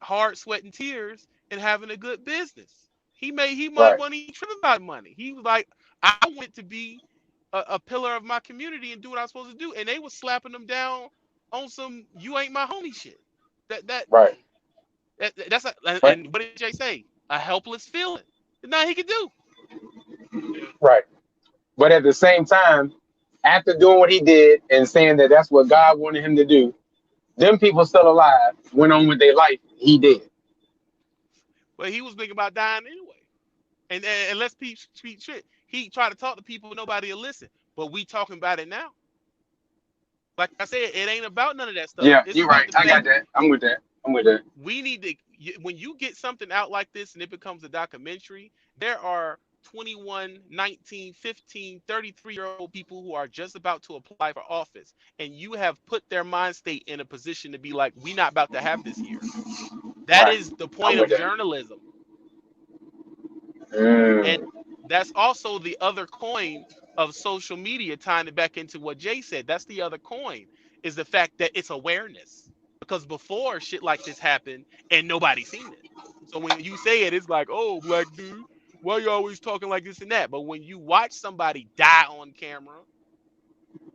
hard sweat and tears, and having a good business. He might Right. want to trip about money. He was like, I want it to be a pillar of my community and do what I'm supposed to do. And they was slapping them down on some you ain't my homie shit. That that Right. that's Right. and what did Jay say? A helpless feeling. There's nothing he could do. Yeah. Right. But at the same time, after doing what he did and saying that that's what God wanted him to do, them people still alive went on with their life. He did. But he was thinking about dying anyway. And let's speak shit. He tried to talk to people, nobody will listen. But we talking about it now. Like I said, it ain't about none of that stuff. Yeah, It's you're about right. the I got fact that. I'm with that. I'm with that. we need to when you get something out like this and it becomes a documentary, there are 21, 19, 15, 33-year-old people who are just about to apply for office. And you have put their mind state in a position to be like, we not about to have this here. That Right. is the I'm point with of that. journalism. And Mm, that's also the other coin of social media, tying it back into what Jay said. That's the other coin, is the fact that it's awareness. Because before shit like this happened and nobody seen it. So when you say it, it's like, oh, black dude, why you always talking like this and that? But when you watch somebody die on camera,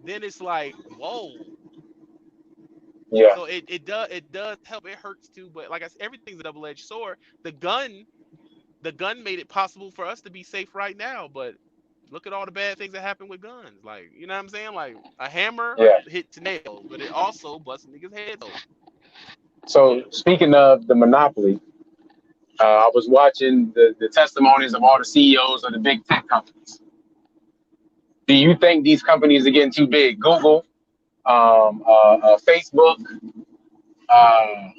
then it's like, whoa. yeah. So it does help. It hurts too, but like I said, everything's a double-edged sword. The gun made it possible for us to be safe right now, but look at all the bad things that happen with guns. Like, you know what I'm saying? Like a hammer Yeah. hits nails, but it also busts niggas' heads open. So Yeah. speaking of the monopoly, I was watching the testimonies of all the CEOs of the big tech companies. Do you think these companies are getting too big? Google, Facebook, uh,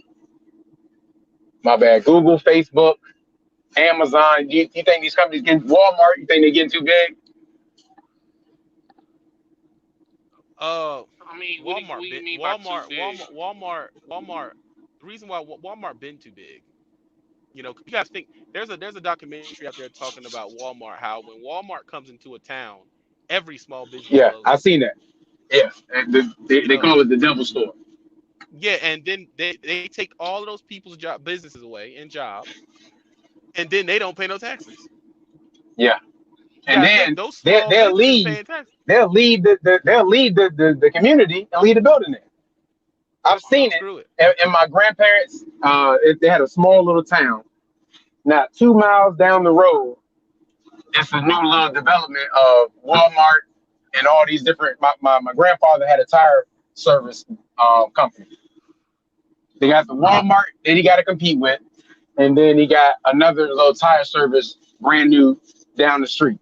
my bad, Google, Facebook, Amazon. You think these companies getting Walmart? You think they're getting too big? Uh, I mean, what Walmart, do you mean by too Walmart, big? Walmart. The reason why Walmart been too big, you got to think. There's a documentary out there talking about Walmart. How when Walmart comes into a town, every small business Yeah, I closes. seen that. Yeah, and they You know, call it the devil store. Yeah, and then they take all of those people's businesses away and jobs, and then they don't pay no taxes. Yeah. You And gotta think then those small they'll businesses leave. paying taxes. They'll leave the community and leave the building there. I've seen it. Screw it. And my grandparents, they had a small little town. Not 2 miles down the road, it's a new little development of Walmart and all these different. My grandfather had a tire service company. They got the Walmart that he got to compete with, and then he got another little tire service, brand new, down the street.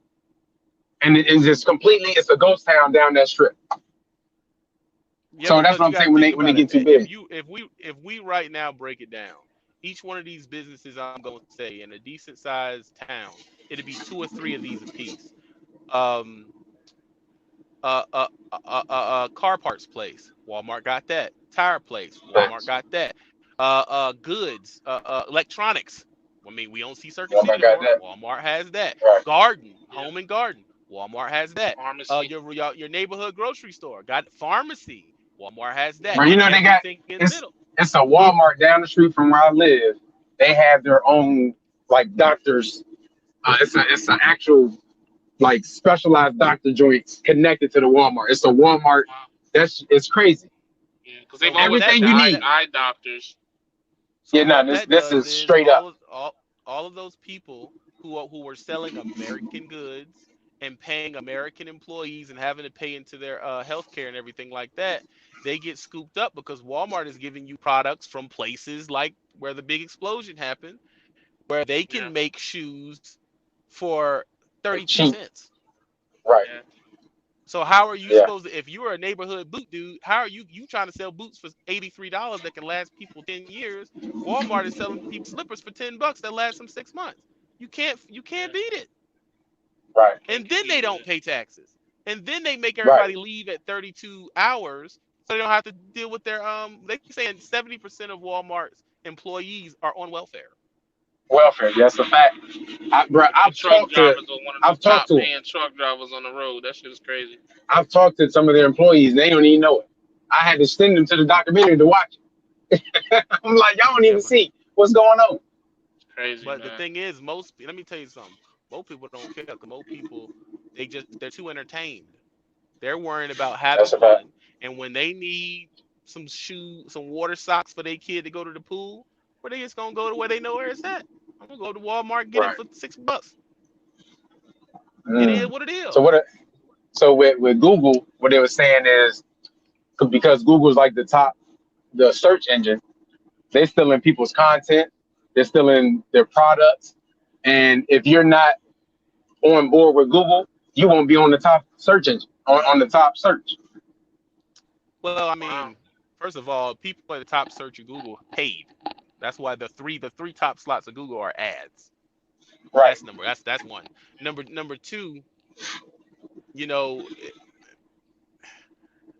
And it's just completely, it's a ghost town down that strip. Yeah, So that's because what you I'm got to saying think when they about it. get too big. If we right now break it down, each one of these businesses, I'm going to say, in a decent sized town, it'd be two or three of these apiece. Um, car parts place, Walmart got that. Tire place, Walmart Thanks. got that. Goods, electronics. I mean, we don't see Circuit City Walmart got anymore. that. Walmart has that. Right. Garden, Yeah. home and garden, Walmart has that. Pharmacy. Your neighborhood grocery store got pharmacy. Walmart has that, Bro, you and know they got everything in the it's middle. it's a Walmart down the street from where I live. They have their own like doctors. It's an actual like specialized doctor joints connected to the Walmart. It's a Walmart. Wow. It's crazy. Yeah, because they've So always had Everything the you eye need. eye doctors. So Yeah, no, what this that this does is is straight up. all of those people who were selling American goods and paying American employees and having to pay into their health care and everything like that, they get scooped up because Walmart is giving you products from places like where the big explosion happened, where they Yeah. can make shoes for Like 32 cheap. cents. Right. Yeah. So how are you Yeah. supposed to, if you are a neighborhood boot dude, how are you trying to sell boots for $83 that can last people 10 years? Walmart is selling people slippers for $10 that last them 6 months. You can't Yeah. beat it. Right. And Can't then compete they with don't it. pay taxes. And then they make Right. everybody leave at 32 hours so they don't have to deal with their they saying 70% of Walmart's employees are on welfare. Welfare. That's a fact. Bro, The truck drivers are one of the I've talked top to them. paying truck drivers on the road. That shit is crazy. I've talked to some of their employees. They don't even know it. I had to send them to the documentary to watch it. I'm like, y'all don't Yeah, even see what's going on. It's crazy, but the man. thing is, let me tell you something. Most people don't care because most people they're too entertained. They're worrying about having That's a fact. fun, and when they need some water socks for their kid to go to the pool, where they just gonna go to where they know where it's at. I'm gonna go to Walmart and get it Right. for $6. It is Mm. what it is. So so with Google, what they were saying is because Google's like the search engine, they still in people's content, they're still in their products, and if you're not on board with Google, you won't be on the top search engine on the top search. Well, I Wow. mean, first of all, people at the top search of Google paid. That's why the three top slots of Google are ads. Right. That's one. Number two, you know,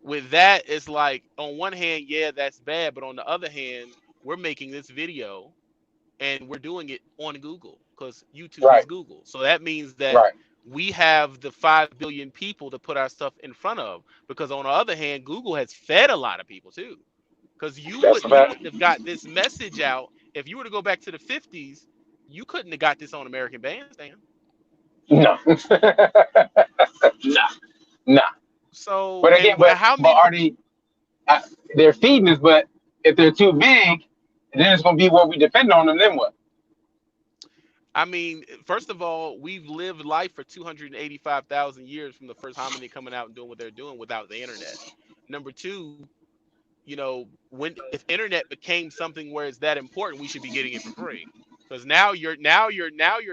with that, it's like on one hand, yeah, that's bad, but on the other hand, we're making this video and we're doing it on Google because YouTube is Right. Google. So that means that Right. we have the 5 billion people to put our stuff in front of. Because on the other hand, Google has fed a lot of people too. Because you That's would a you fact. wouldn't have got this message out if you were to go back to the 50s. You couldn't have got this on American Bandstand. No. Nah. Nah. So But again, and but how but many? are they? uh, they're feeding us, but if they're too big, then it's gonna be what we depend on them. Then what? I mean, first of all, we've lived life for 285,000 years from the first hominin coming out and doing what they're doing without the internet. Number two, when if internet became something where it's that important, we should be getting it for free. Because now you're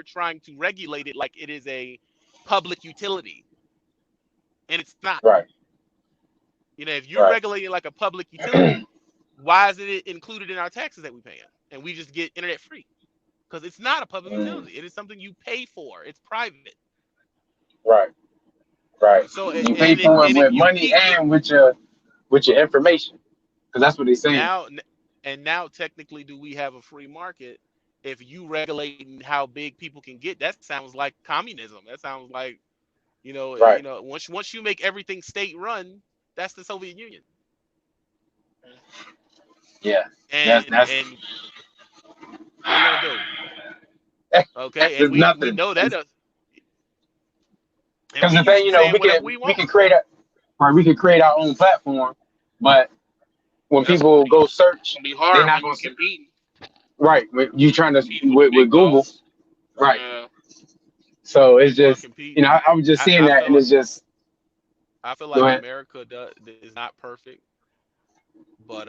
trying to regulate it like it is a public utility, and it's not. Right. If you're Right. regulating it like a public utility, why is it included in our taxes that we pay, and we just get internet free? Because it's not a public Mm. utility. It is something you pay for. It's private. Right. Right. So You pay for it and if with you money keep and with your information, because that's what they're saying. now now technically, do we have a free market? If you regulating how big people can get, that sounds like communism. That sounds like Right. once you make everything state run, that's the Soviet Union. Yeah, that's And what are you gonna do? Okay, there's and we nothing. know that does, and Because we the used thing, to you know, saying whatever we we want. can create a right, we can create our own platform, but when That's gonna people be go search, they're hard not when going you to competing right. When you trying to competing with the with big Google, dogs. right? Yeah, So it's People are just you know, competing. I was just seeing I that, feel and like it's just go ahead. America is not perfect, but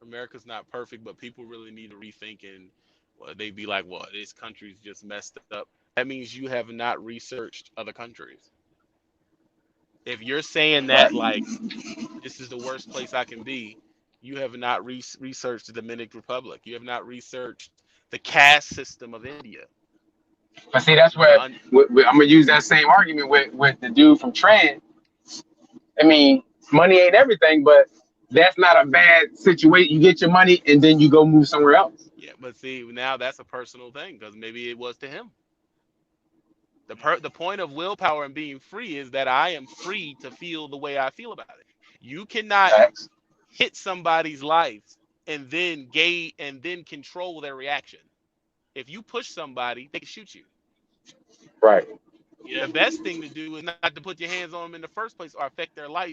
America's not perfect. But people really need to rethink, and well, they be like, "Well, this country's just messed up." That means you have not researched other countries. If you're saying that Right. like this is the worst place I can be, you have not researched the Dominican Republic. You have not researched the caste system of India. But see, that's You where know, I'm gonna use that same argument with the dude from Trend. I mean, money ain't everything, but that's not a bad situation. You get your money and then you go move somewhere else. yeah, but see, now that's a personal thing because maybe it was to him. The point of willpower and being free is that I am free to feel the way I feel about it. You cannot Facts. hit somebody's life and then control their reaction. If you push somebody, they can shoot you. Right. yeah. The best thing to do is not to put your hands on them in the first place or affect their life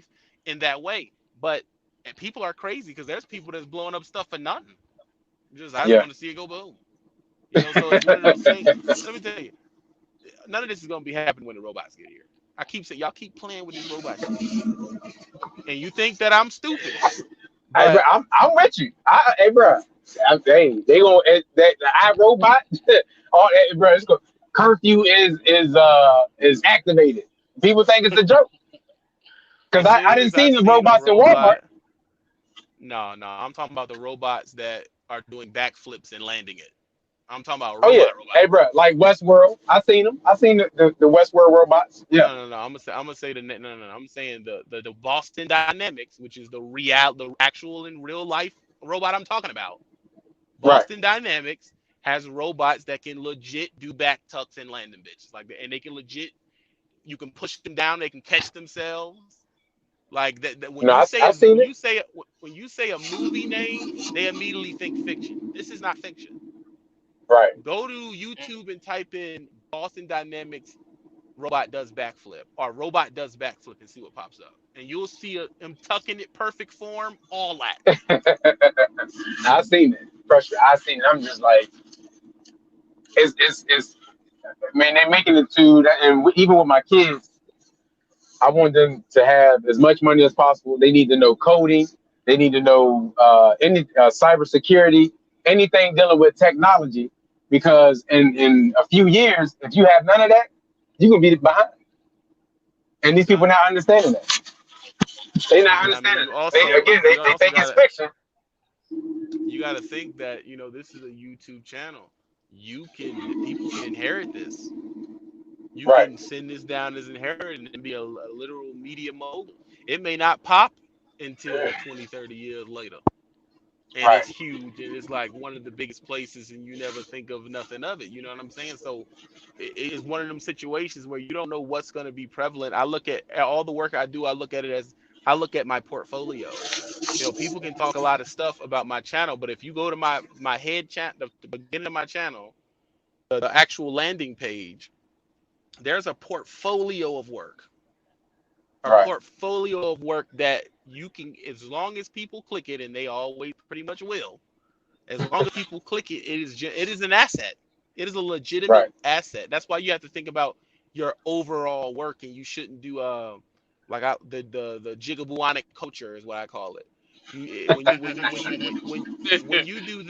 in that way. But and people are crazy because there's people that's blowing up stuff for nothing. I just Yeah. want to see it go boom. So it's one of those things. Let me tell you, none of this is gonna be happening when the robots get here. I keep saying y'all keep playing with this robot shit, and you think that I'm stupid, Hey, bro, but I'm with you. Hey, bro, hey, they gonna the iRobot. All that, bro. It's go, curfew is activated. People think it's a joke because as I soon didn't as I see the seen a robots in Walmart. robot, no, I'm talking about the robots that are doing backflips and landing it. I'm talking about Oh yeah, robot. hey, bro, like Westworld. I seen them. I seen the Westworld robots. Yeah, No. I'm gonna say no. I'm saying the Boston Dynamics, which is the actual in real life robot I'm talking about. right. Boston Dynamics has robots that can legit do back tucks and landing bitches like that, and they can legit. You can push them down. They can catch themselves. Like that when No, you say I seen it. when you say a movie name, they immediately think fiction. This is not fiction. Right. Go to YouTube and type in Boston Dynamics robot does backflip or robot does backflip and see what pops up. And you'll see him tucking it perfect form, all that. I seen it. Pressure. I seen it. I'm just like, it's. Man, they're making it to that, and even with my kids, I want them to have as much money as possible. They need to know coding. They need to know any cybersecurity, anything dealing with technology, because in a few years, if you have none of that, you're gonna be behind. And these people not understanding that. They not I mean, understanding that. They also think it's gotta fiction. you gotta think that this is a YouTube channel. People can inherit this. You Right. can send this down as inheritance and be a literal media mogul. It may not pop until 20, 30 years later. And Right. it's huge and it's like one of the biggest places and you never think of nothing of it. You know what I'm saying? So it's one of them situations where you don't know what's going to be prevalent. I look at all the work I do, I look at it as I look at my portfolio. People can talk a lot of stuff about my channel, but if you go to my head chat, the beginning of my channel, the actual landing page, there's a portfolio of work. A Right. portfolio of work that you can, as long as people click it, and they always pretty much will, as long as people click it, it is an asset. It is a legitimate Right. asset. That's why you have to think about your overall work, and you shouldn't do the gigabuonic culture is what I call it. When you do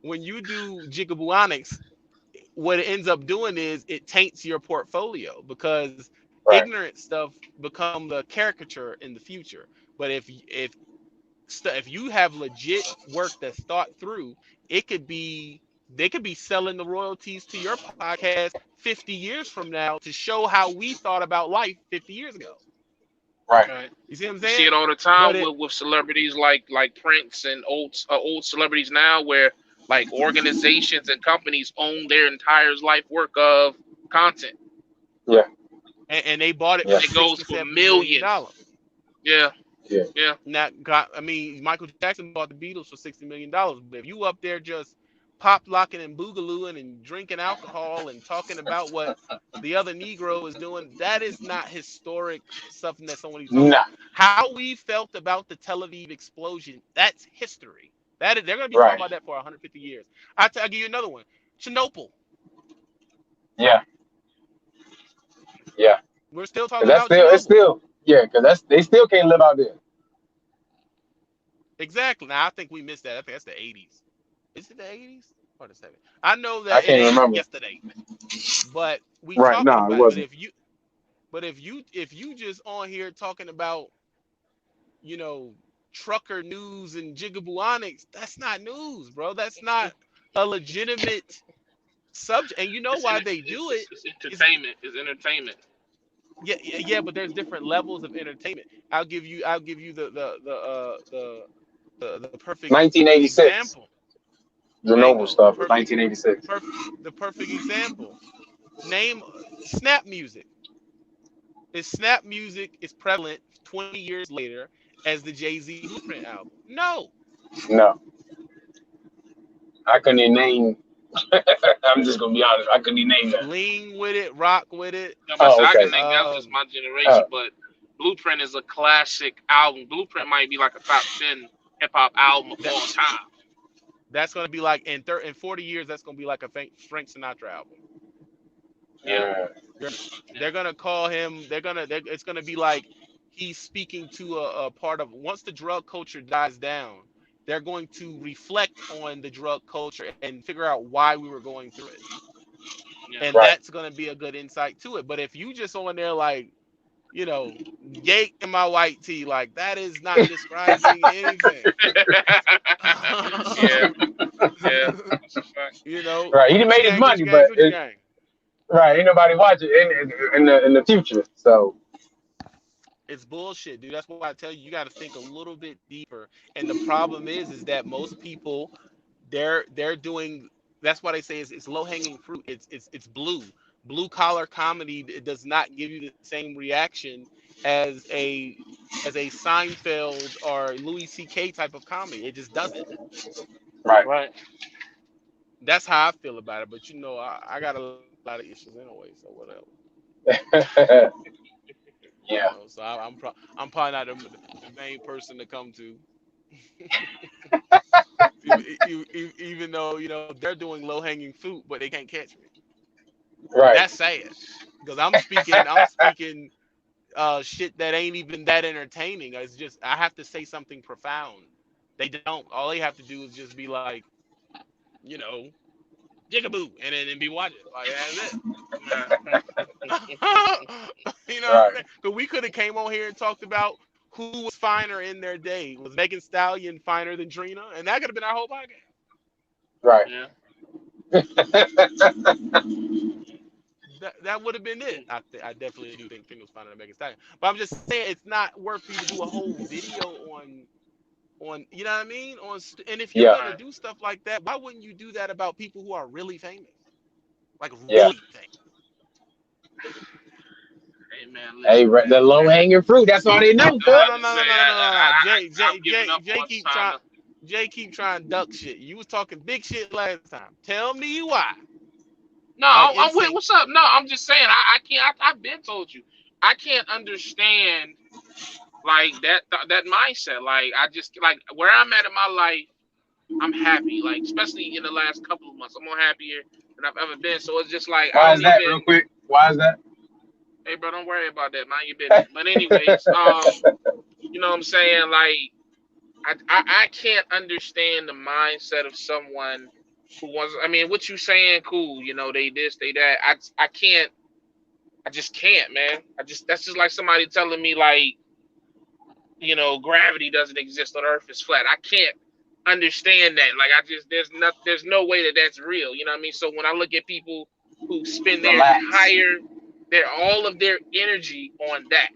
when you do gigabuonics, what it ends up doing is it taints your portfolio because Right. ignorant stuff become the caricature in the future. But if you have legit work that's thought through, it could be they could be selling the royalties to your podcast 50 years from now to show how we thought about life 50 years ago. Right. Right. You see what I'm You see saying? it all the But time it with celebrities like Prince and old celebrities now, where like organizations and companies own their entire life work of content, Yeah. and they bought it Yeah. for and it goes sixty, for $70 million. millions. Yeah, Yeah. Yeah. Not got. I mean, Michael Jackson bought the Beatles for $60 million. But if you up there just pop locking and boogalooing and drinking alcohol and talking about what the other Negro is doing, that is not historic something that someone needs to talk Nah. about. How we felt about the Tel Aviv explosion, that's history. That is, they're going to be talking Right. about that for 150 years. I'll give you another one. Chernobyl. Yeah. Yeah. We're still Cause talking that's about still it's Chernobyl. still yeah. Cause they still can't live out there. Exactly. Now I think we missed that. I think that's the 80s. Is it the 80s or the 70s? I know I that it can't ain't remember. yesterday, but we Right. talking No, it about it. wasn't. But if you just on here talking about, you know, trucker news and jigaboo, that's not news, bro. That's not a legitimate subject. And you know It's in, why they do it it's is entertainment. It's entertainment. yeah, but there's different levels of entertainment. I'll give you the perfect 1986. example. The noble Bingo. stuff was 1986. The perfect example. Name snap music. Is snap music is prevalent 20 years later as the Jay-Z Blueprint album? No. No, I couldn't even name. I'm just gonna be honest. I couldn't even name that. Lean with it, rock with it. You know, Oh, I can okay. name that was just Um, my Oh, generation, but Blueprint is a classic album. Blueprint might be like a top 10 hip hop album of that all time. that's gonna be like in 40 years. That's gonna be like a Frank Sinatra album. Yeah, They're yeah, they're gonna call him. It's gonna be like he's speaking to a part of once the drug culture dies down. They're going to reflect on the drug culture and figure out why we were going through it, yeah. and right. that's gonna be a good insight to it. But if you just on there like, you know, yake in my white tee, like that is not describing anything. Yeah, yeah, that's a fact. You know, Right. He done Gucci made his gang, Gucci money, gang, but Gucci gang. right. Ain't nobody watching in the future. So It's bullshit, dude. That's why I tell you, you got to think a little bit deeper. And the problem is that most people, they're doing. That's why they say it's low hanging fruit. It's blue collar comedy. It does not give you the same reaction as a Seinfeld or Louis C.K. type of comedy. It just doesn't. right. Right. That's how I feel about it. But you know, I got a lot of issues anyway, so whatever. You Yeah. know, so I'm probably not the main person to come to. Even though you know they're doing low hanging fruit, but they can't catch me. Right. That's sad because I'm speaking shit that ain't even that entertaining. It's just I have to say something profound. They don't. All they have to do is just be like, you know, jigaboo, and be watching. Like that's Yeah. it. You know what I'm Right. saying? Because we could have came on here and talked about who was finer in their day. Was Megan Stallion finer than Trina? And that could have been our whole podcast. Right. Yeah. That would have been it. I definitely do think Trina was finer than Megan Stallion. But I'm just saying it's not worth for you to do a whole video on you know what I mean? And if you're Yeah. gonna Right. do stuff like that, why wouldn't you do that about people who are really famous? Like Yeah. really famous. Hey man, Hey, listen, man. the low hanging fruit. That's all they know No, for. I no, just no, say no, no, no, no, no. I've given up on trying to. Jay keep trying to duck shit. You was talking big shit last time. Tell me why. No, Like I'm with. insane. What's up? No, I'm just saying. I can't. I've been told you. I can't understand like that mindset. Like I just like where I'm at in my life. I'm happy. Like especially in the last couple of months, I'm more happier than I've ever been. So it's just like I Why is don't that, real even. quick? Why is that? Hey, bro, don't worry about that. Mind your business. But anyways, you know what I'm saying? Like I can't understand the mindset of someone who wants. I mean, what you saying? Cool. You know, they this, they that. I can't. I just can't, man. I just that's just like somebody telling me like, you know, gravity doesn't exist on Earth is flat. I can't understand that. Like I just there's no way that that's real. You know what I mean? So when I look at people who spend their Relax. entire their all of their energy on that.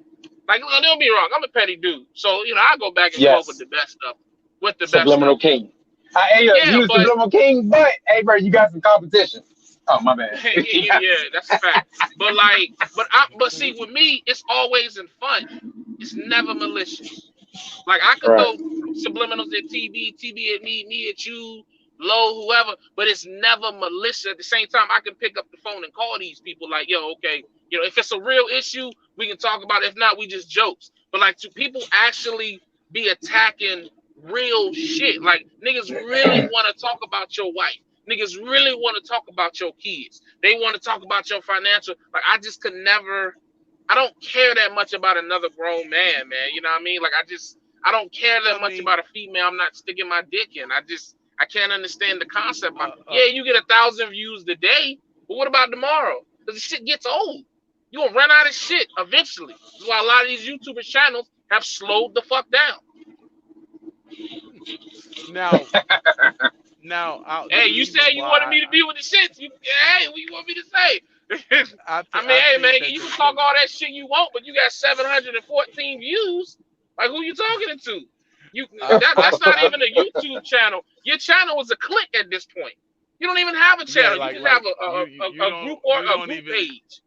Like don't be wrong, I'm a petty dude. So, you know, I go back and forth with Yes. the best stuff. With the best Subliminal stuff. king. Hey, yo, Yeah, you the but subliminal king, but hey, bro, you got some competition. Oh, my bad. yeah, yeah, yeah, that's a fact. But see, with me, it's always in fun. It's never malicious. Like I could Right. throw subliminals at TB at me at you, Low, whoever, but it's never malicious. At the same time, I can pick up the phone and call these people like, yo, okay, if it's a real issue, we can talk about it. If not, we just jokes. But like, to people actually be attacking real shit, like niggas really want to talk about your wife. Niggas really want to talk about your kids. They want to talk about your financial. Like, I just could never. I don't care that much about another grown man. You know what I mean? Like, I don't care that I much mean, about a female I'm not sticking my dick in. I can't understand the concept. uh, uh, Yeah, you get 1,000 views today, but what about tomorrow? Because the shit gets old. You gonna run out of shit eventually. That's why a lot of these YouTuber channels have slowed the fuck down. now, now, the Hey, you reason said you wanted why me to be with the shits. Hey, what you want me to say? I mean, I hey man, think that you can talk all that shit you want, but you got 714 views. Like, who you talking to? You I, that's not I, even a YouTube channel. Your channel is a click at this point. You don't even have a yeah, channel. You just like have you a group or a don't group even page.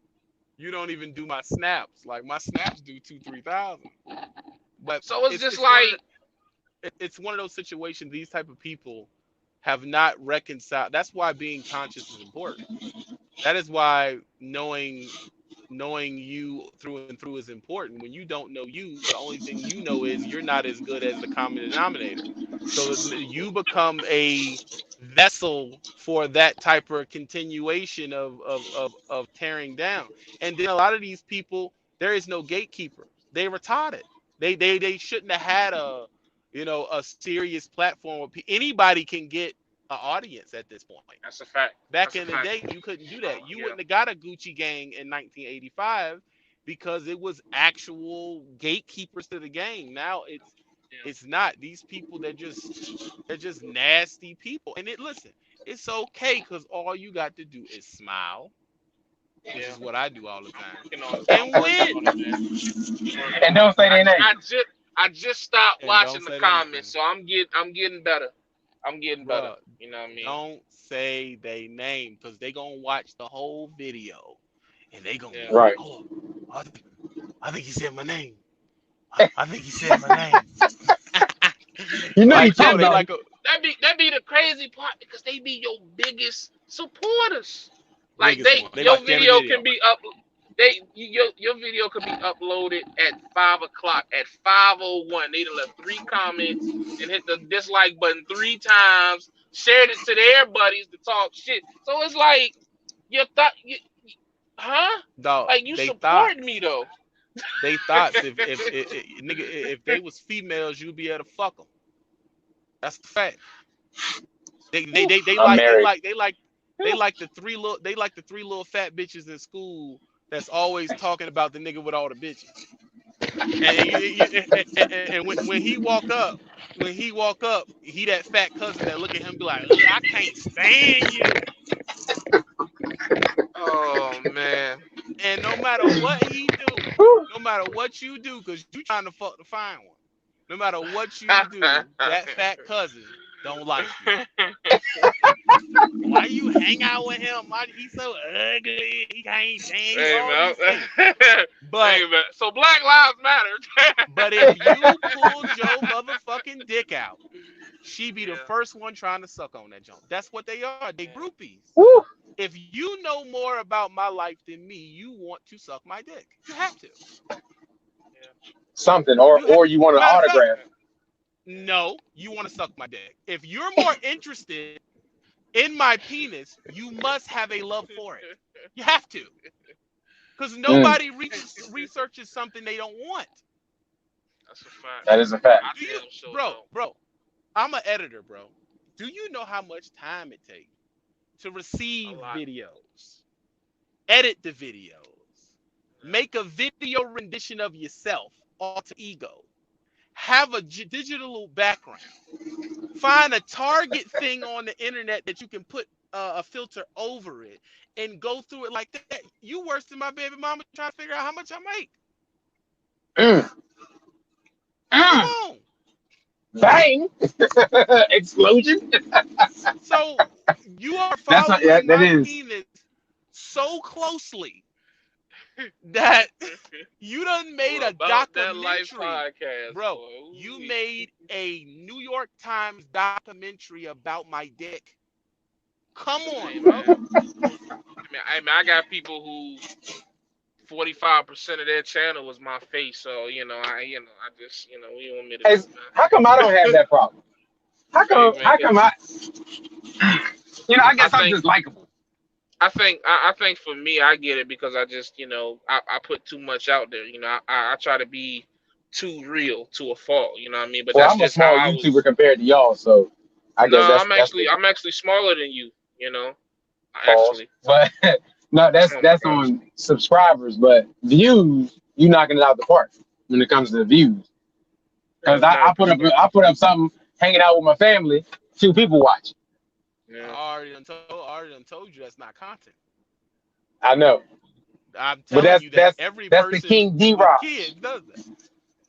you don't even do my snaps. Like my snaps do 2-3,000. But So it's it's just it's one of like, the, it's one of those situations. These type of people have not reconciled. That's why being conscious is important. That is why knowing you through and through is important. When you don't know you, the only thing you know is you're not as good as the common denominator. So you become a vessel for that type of continuation of tearing down. And then a lot of these people, there is no gatekeeper. They retarded. They shouldn't have had a serious platform where anybody can get an audience at this point. that's a fact. Back That's a in the fact. day, you couldn't do that. You Yeah. wouldn't have got a Gucci gang in 1985 because it was actual gatekeepers to the game. Now Yeah. it's not. These people they're just nasty people. And listen, it's okay because all you got to do is smile, which Yeah. is what I do all the time, I'm and working win. on it, man. Working And on it. don't say their name. I just stopped And don't watching the say their name, comments, so I'm getting better. I'm getting better. bruh. You know what I mean? Don't say they name because they gonna watch the whole video and they gonna be Yeah. like, Right. oh, I think he said my name. I think he said my name. You know you Like, talking bro, they about like a That be the crazy part, because they be your biggest supporters. Like, biggest one. They your watch every video can video. be up. Your video could be uploaded at 5 o'clock. At 5:01, they done left 3 comments and hit the dislike button 3 times. Shared it to their buddies to talk shit. So it's like, you thought huh? Dog, Like, you they supporting me thoughts. though. They thoughts. If nigga, if they was females, you'd be able to fuck them. That's the fact. They they Oof. they they I'm like they married. like they like the three little fat bitches in school that's always talking about the nigga with all the bitches. And when he walk up, he that fat cousin that look at him be like, "Ugh, I can't stand you." Oh man. And no matter what he do, no matter what you do, because you trying to fuck to find one. No matter what you do, that fat cousin don't like you. Why you hang out with him? Why he's so ugly? He can't stand Hey all man. these things. Hey But man. So Black Lives Matter. but if you pulled your motherfucking dick out, she be the Yeah. first one trying to suck on that junk. That's what they are. They Yeah. groupies. Woo. If you know more about my life than me, you want to suck my dick. You have to. Yeah. Something, You have. or you want an Matter of fact, autograph. no, you want to suck my dick. If you're more interested in my penis, you must have a love for it. You have to. Because Mm, nobody researches something they don't want. That's a fact. that is a fact. I Do you, damn sure don't. bro, I'm an editor, bro. Do you know how much time it takes to A receive lot. videos, edit the videos, make a video rendition of yourself, alter ego, have a digital background, find a target thing on the internet that you can put a filter over it, and go through it like that? You worse than my baby mama trying to figure out how much I make. Mm, Come mm, on. bang! Explosion. So you are Yeah, following that my is. penis so closely that you done made We're a about that life documentary, podcast, bro. boy. You Ooh-wee. made a New York Times documentary about my dick. Come on, Hey bro. man, I got people who 45% of their channel was my face, so I just what do you want me to Hey, do, man? how come I don't have that problem? How Hey come? man, How come because I? I I guess I'm think just likable. I think for me, I get it because I just I put too much out there. I try to be too real to a fault. You know what I mean? But Well, that's I'm a just how small I YouTuber was. compared to y'all, so I No, guess that's the I'm actually smaller than you. You know, pause. actually. But no, Oh my that's gosh. on subscribers. But views, you knocking it out the park when it comes to the views. Because I put up 100%. something hanging out with my family, 2 people watch. Yeah. I already done told you that's not content. I know, I'm but telling you that every that's the person King D with Raj. kids does that.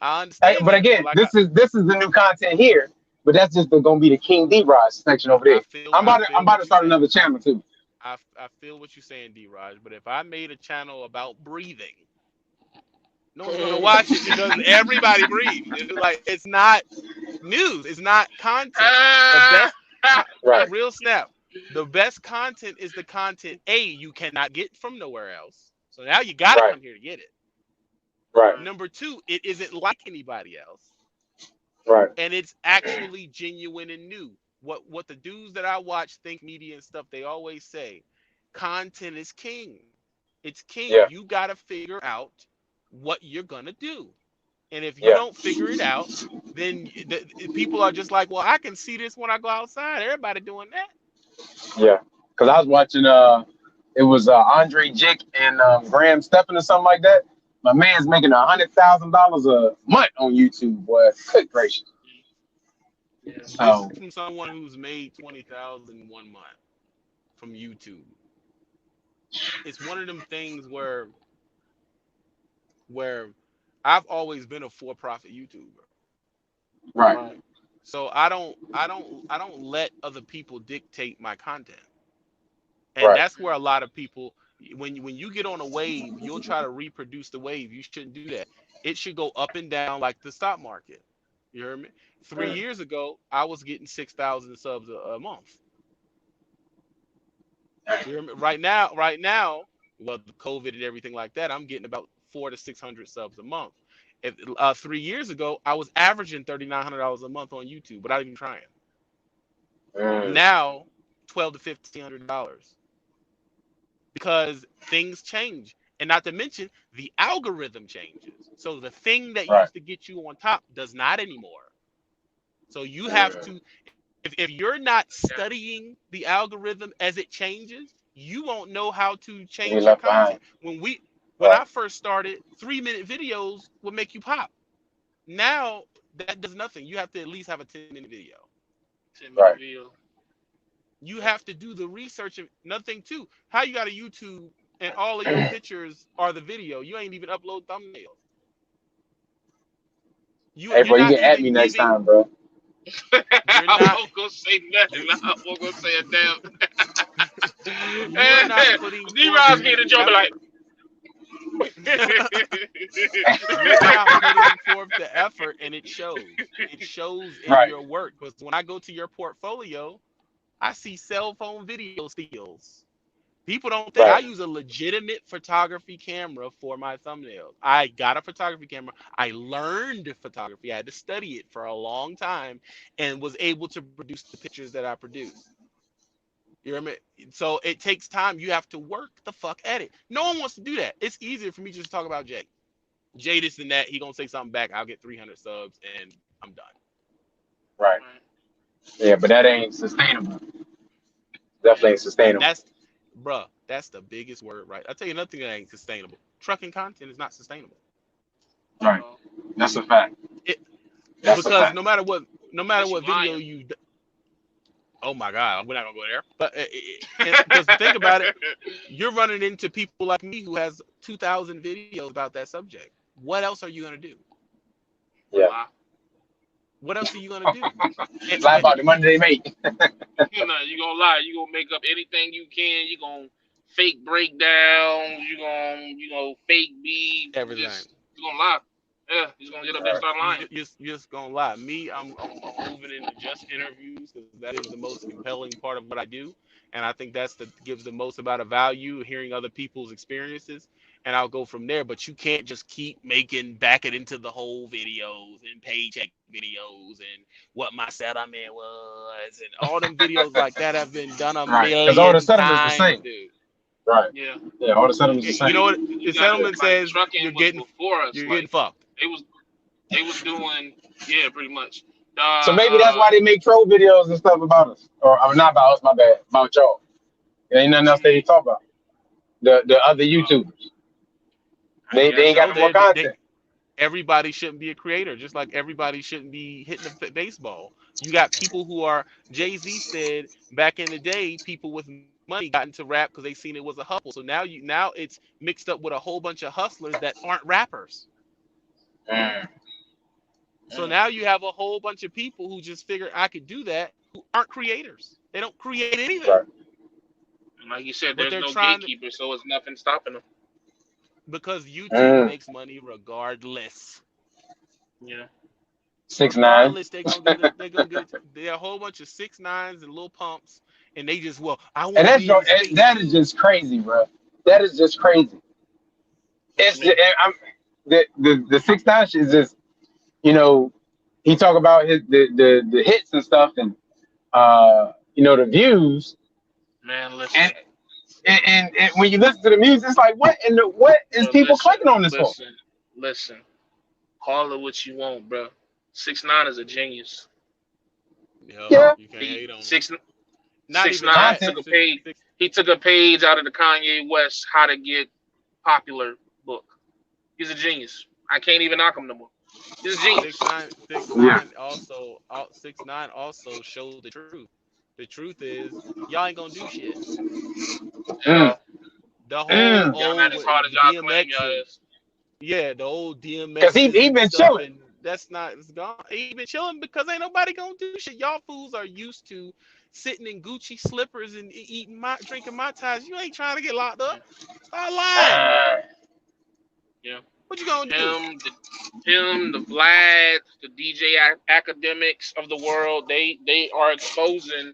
I understand But that, but again, like this is the new content here. But that's just gonna be the King D Raj section over there. I I'm feel about to what you're start saying. another channel too. I feel what you're saying, D. Raj. But if I made a channel about breathing, no one's gonna watch it because everybody breathes. It's like it's not news. It's not content. The Ah! best, Right, real snap. The best content is the content you cannot get from nowhere else. So now you got to right, come here to get it. right, Number two, it isn't like anybody else, right. and it's actually genuine and new. What the dudes that I watch think media and stuff, they always say, content is king. It's king. Yeah, You got to figure out what you're gonna do. And if you yeah, don't figure it out, then people are just like, well, I can see this when I go outside. Everybody doing that. yeah. Because I was watching it was Andre Jick and Graham Stephan or something like that. My man's making $100,000 a month on YouTube, boy. Good gracious. Yeah. This So is from someone who's made 20,000 1 month from YouTube. It's one of them things where I've always been a for-profit YouTuber, right, right? So I don't let other people dictate my content. And right, that's where a lot of people, when you get on a wave, you'll try to reproduce the wave. You shouldn't do that. It should go up and down like the stock market. You hear me? 3 years ago, I was getting 6,000 subs a month. You hear me? Right now, well, the COVID and everything like that, I'm getting about 400 to 600 subs a month. 3 years ago, I was averaging $3,900 a month on YouTube without even trying. mm, Now, 12 to $1,500 because things change, and not to mention the algorithm changes. So the thing that right, used to get you on top does not anymore. So you have mm. to, if you're not Yeah. studying the algorithm as it changes, you won't know how to You get change your left behind. content. When Right, I first started, 3-minute videos would make you pop. Now that does nothing. You have to at least have a 10-minute video. 10 minute right. video. You have to do the research and nothing too. How you got a YouTube and all of your pictures are the video? You ain't even upload thumbnails. Hey, You're bro, you not can add even me next giving. time, bro. You're I not. won't go say nothing. I won't go say a You're not damn. putting forth D-Ross get the the joke be like. effort. You're not putting forth the effort, and it shows. It shows in Right. your work. Because when I go to your portfolio, I see cell phone video steals. People don't think I Right. use a legitimate photography camera for my thumbnails. I got a photography camera. I learned photography. I had to study it for a long time and was able to produce the pictures that I produce. You know what I mean? So it takes time. You have to work the fuck at it. No one wants to do that. It's easier for me just to talk about Jay. Jay this and that. He gonna say something back. I'll get 300 subs and I'm done. Right. Yeah, but that ain't sustainable. Definitely Yeah. ain't And sustainable. that's the biggest word, right? I'll tell you another thing that ain't sustainable. Trucking content is not sustainable. Right. Oh, That's a fact. It That's a because fact. no matter unless you what video lying. you, oh my god, we're not gonna go there. But because think about it, you're running into people like me who has 2,000 videos about that subject. What else are you gonna do? Yeah. Lie. What else are you gonna do? And, Lie about the money they make. You gonna lie. You gonna make up anything you can. You gonna fake breakdowns. You gonna fake beef. Everything. You gonna lie. Yeah, he's gonna get up there and start lying. You're just gonna lie. Me, I'm moving into just interviews because that is the most compelling part of what I do, and I think that's the gives the most amount of value, hearing other people's experiences, and I'll go from there. But you can't just keep back it into the whole videos and paycheck videos and what my settlement was and all them videos like that have been done a Right. Because all the million settlements the times, same. dude. Right. Yeah. Yeah, all the settlements the You same. know what? You The got settlement like says trucking was before us. you're getting Like fucked. they was doing pretty much. So maybe that's why they make troll videos and stuff about us. Or not about us, my bad. About y'all. There ain't nothing What else you they mean? talk about. The other YouTubers. I They guess ain't got No, no more so. content. everybody shouldn't be a creator, just like everybody shouldn't be hitting the baseball. You got people who are, Jay-Z said back in the day, people with money got into rap because they seen it was a hustle. So now it's mixed up with a whole bunch of hustlers that aren't rappers. Mm. So now you have a whole bunch of people who just figure I could do that who aren't creators. They don't create anything, Right. And like you said, but there's they're no trying to, gatekeeper, so it's nothing stopping them. because YouTube Mm. makes money regardless. Yeah. 6ix9ine. Regardless, they're gonna get it. There are a whole bunch of 6ix9ines and little pumps, and they just, well, I want And to be in the space that is too. just crazy, bro. That is just crazy. What you It's mean? I'm the 6ix9ine shit is just, you know, he talk about the hits and stuff and the views Man, and listen. and when you listen to the music, it's like what is Bro, people clicking on this for? listen. Call it what you want, bro. 6ix9ine is a genius. Yep, Yeah, you can't He hate on them. six Not six even nine that. content. took a page. He took a page out of the Kanye West "How to Get Popular" book. He's a genius. I can't even knock him no more. He's a Six genius. nine six Yeah. nine also 6ix9ine also showed the truth. The truth is y'all ain't gonna do shit. At Mm, all. The whole mm. Y'all not as hard as y'all claim DMX y'all and is. yeah, the old Cause DMXs he and been stuff, chilling. and that's not, it's gone. He been chilling because ain't nobody gonna do shit. Y'all fools are used to sitting in Gucci slippers and drinking my ties. You ain't trying to get locked Yeah. up. Start lying. Ah, Yeah. What you gonna do? The Vlad, the DJ academics of the world, they are exposing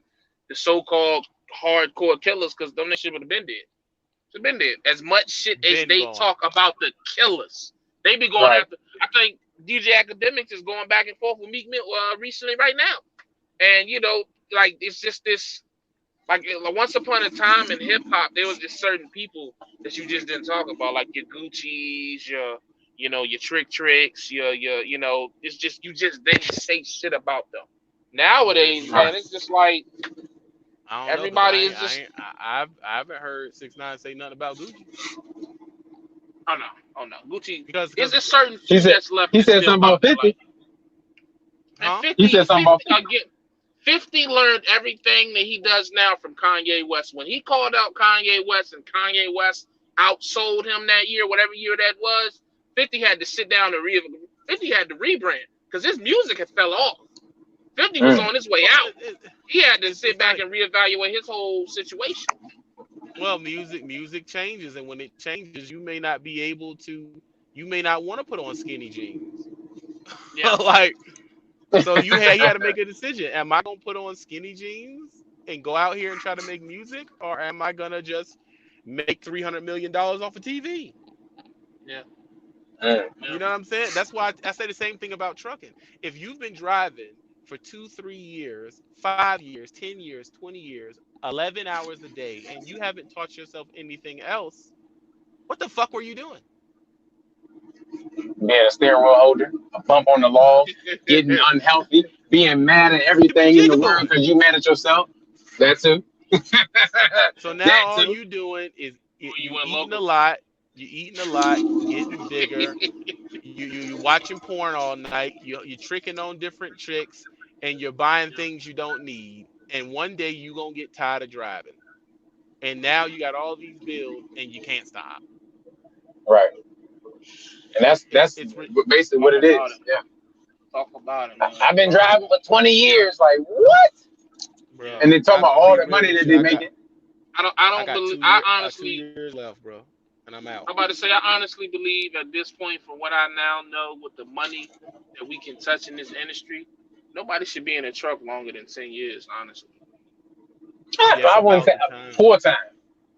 the so-called hardcore killers because them shit would have been dead. Should been dead. As much shit as Been they gone. talk about the killers, they be going right. after. I think DJ Academics is going back and forth with Meek Mill recently right now, and like it's just this. Like once upon a time in hip hop, there was just certain people that you just didn't talk about, like your Gucci's, your tricks, it's just you just didn't say shit about them. But if Nowadays, you, Right. man, it's just like I don't know, cause everybody is just I haven't heard 6ix9ine say nothing about Gucci. oh no, oh no, Gucci. Is Because there certain He few said that's left he that said still something talk about that like 50. and huh? He 50, said something 50 about 50. again. 50 learned everything that he does now from Kanye West. When he called out Kanye West and Kanye West outsold him that year, whatever year that was, 50 had to sit down and 50 had to rebrand because his music had fell off. 50 was Mm, on his way Well, out. He had to sit it's back not. and reevaluate his whole situation. Well, music changes, and when it changes, you may not be able to. You may not want to put on skinny jeans. Yeah. Like, so he had to make a decision. Am I gonna put on skinny jeans and go out here and try to make music, or am I gonna just make $300 million off of TV? Yeah. mm. Yeah. You know what I'm saying? That's why I say the same thing about trucking. If you've been driving for 2, 3 years, 5 years, 10 years, 20 years, 11 hours a day, and you haven't taught yourself anything else, what the fuck were you doing? Being a steering wheel holder, a bump on the laws, getting unhealthy, being mad at You've been everything in the world jiggling. because you mad at yourself. That too. So now That all too. you doing is Or you you went eating a local. lot, getting bigger. You watching porn all night. You're tricking on different tricks, and you're buying Yeah. things you don't need. And one day you gonna get tired of driving. And now you got all these bills, and you can't stop. Right. And that's It's basically Talk what it about is. it. Yeah. Talk about it, man. I've been driving for 20 years. Like what? Yeah. And bro. they talk I'm about gonna all be the real money with that you. they making. I I don't got believe. 2 years left, bro, and I'm out. I'm about to say, I honestly believe at this point, from what I now know, with the money that we can touch in this industry, nobody should be in a truck longer than 10 years. Honestly, Yeah, it's I wouldn't about say the time. full time.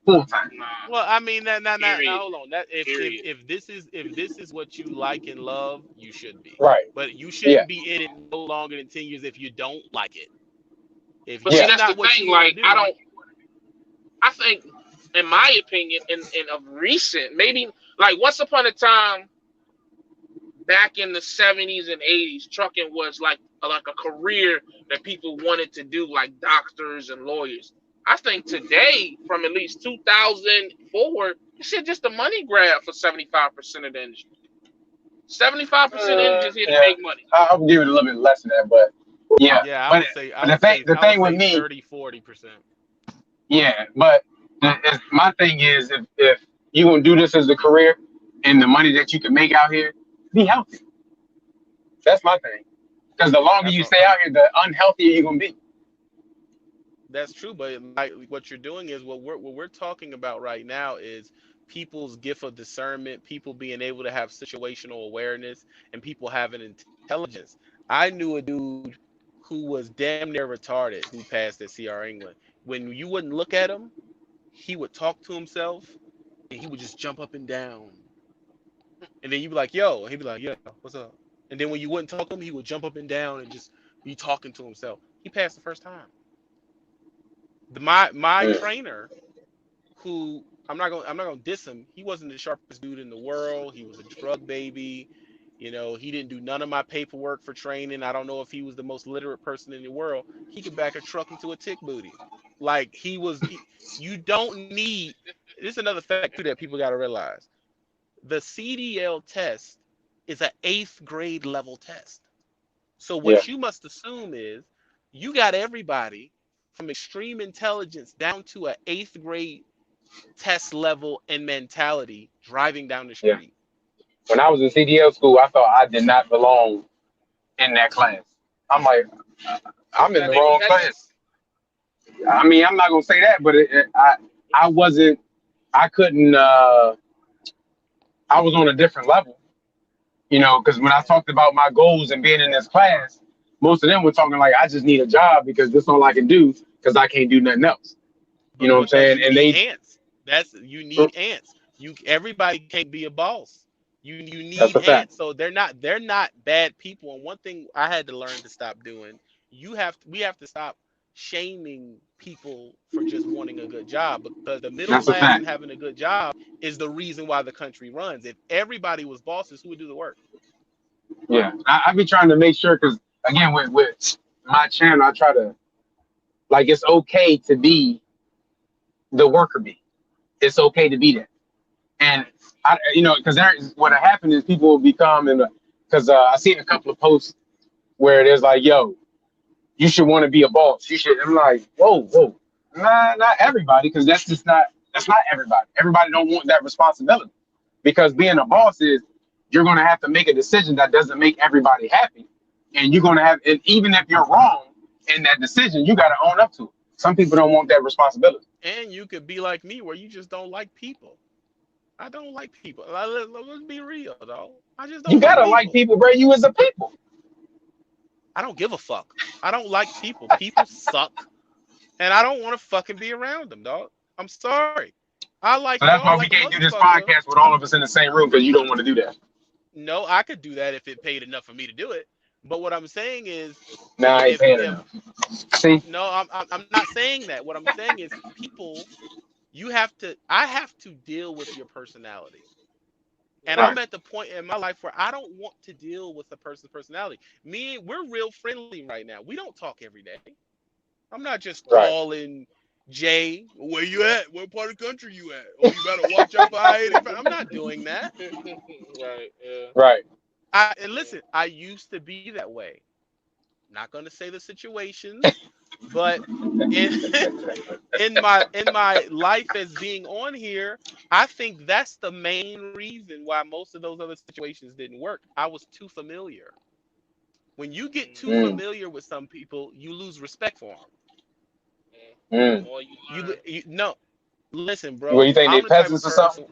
Full time. nah. Well, I mean, now, Period. hold on. That Period. if this is what you like and love, you should be. Right. But you Yeah. shouldn't be in it no longer than 10 years if you don't like it. If But see, Yeah. it's that's the not what you thing. want to Like, I do, don't. I think, in my opinion, in of recent, maybe like once upon a time back in the 70s and 80s, trucking was like a career that people wanted to do, like doctors and lawyers. I think today, from at least 2004, it's just a money grab for 75% of the industry. 75% of the industry is here to Yeah. make money. I'll give it a little bit less than that, but yeah. yeah, I But would say but the I would thing with say me, 30-40%. yeah. But my thing is, if you gonna do this as a career and the money that you can make out here, be healthy. That's my thing. Because the longer That's you a stay out here, the unhealthier you're gonna be. That's true, but like what you're doing is what we're talking about right now is people's gift of discernment, people being able to have situational awareness, and people having intelligence. I knew a dude who was damn near retarded who passed at CR England. When you wouldn't look at him, he would talk to himself and he would just jump up and down. And then you'd be like, yo, and he'd be like, yeah, what's up? And then when you wouldn't talk to him, he would jump up and down and just be talking to himself. He passed the first time. My Mm. trainer, who I'm not gonna diss him. He wasn't the sharpest dude in the world. He was a drug baby. You know, he didn't do none of my paperwork for training. I don't know if he was the most literate person in the world. He could back a truck into a tick booty. Like you don't need. This is another fact too that people got to realize. The CDL test is an eighth grade level test. So Yeah. what you must assume is you got everybody from extreme intelligence down to an eighth grade test level and mentality driving down the Yeah. street. When I was in CDL school, I thought I did not belong in that class. I'm like, I'm in That the they wrong test. class. I mean, I'm not gonna say that, but I wasn't. I couldn't. I was on a different level, because when I talked about my goals and being in this class, most of them were talking like I just need a job because this is all I can do because I can't do nothing else. You But know what I'm because saying? you And need they, ants. You need ants. You everybody can't be a boss. You that's need a fact. ants. So they're not bad people. And one thing I had to learn to stop doing, we have to stop shaming people for just wanting a good job, because the middle That's a class and fact. having a good job is the reason why the country runs. If everybody was bosses, who would do the work? Yeah, I be trying to make sure because again, with my channel, I try to like it's okay to be the worker bee. It's okay to be that. And because there, what happened is people will become in because I seen a couple of posts where there's like, yo, you should want to be a boss. You should. I'm like, whoa, whoa, nah, not everybody, because that's not everybody. Everybody don't want that responsibility because being a boss is you're going to have to make a decision that doesn't make everybody happy, and you're going to have, and even if you're wrong in that decision, you got to own up to it. Some people don't want that responsibility. And you could be like me, where you just don't like people. I don't like people. Let's be real, though. I just don't You like gotta like people. people, bro. You as a people. I don't give a fuck. I don't like people. People suck, and I don't want to fucking be around them, dog. I'm sorry. I like So that's y'all why like we a can't do this motherfucker. podcast with all of us in the same room because you don't want to do that. No, I could do that if it paid enough for me to do it. But what I'm saying is, Nah, I ain't paying if enough. See, no, I'm not saying that. What I'm saying is, people, I have to deal with your personality. And I'm right, at the point in my life where I don't want to deal with a person's personality. We're real friendly right now. We don't talk every day. I'm not just right, calling Jay, where you at? What part of the country you at? Oh, you better watch out for I-85. I'm not doing that. Right. Yeah. right. And listen, I used to be that way. Not going to say the situations, but in in my life as being on here, I think that's the main reason why most of those other situations didn't work. I was too familiar. When you get too Mm, familiar with some people, you lose respect for them. Yeah. The mm. more you You, learn. you no. Listen, What bro. you think they I'm the type of peasants or something? person.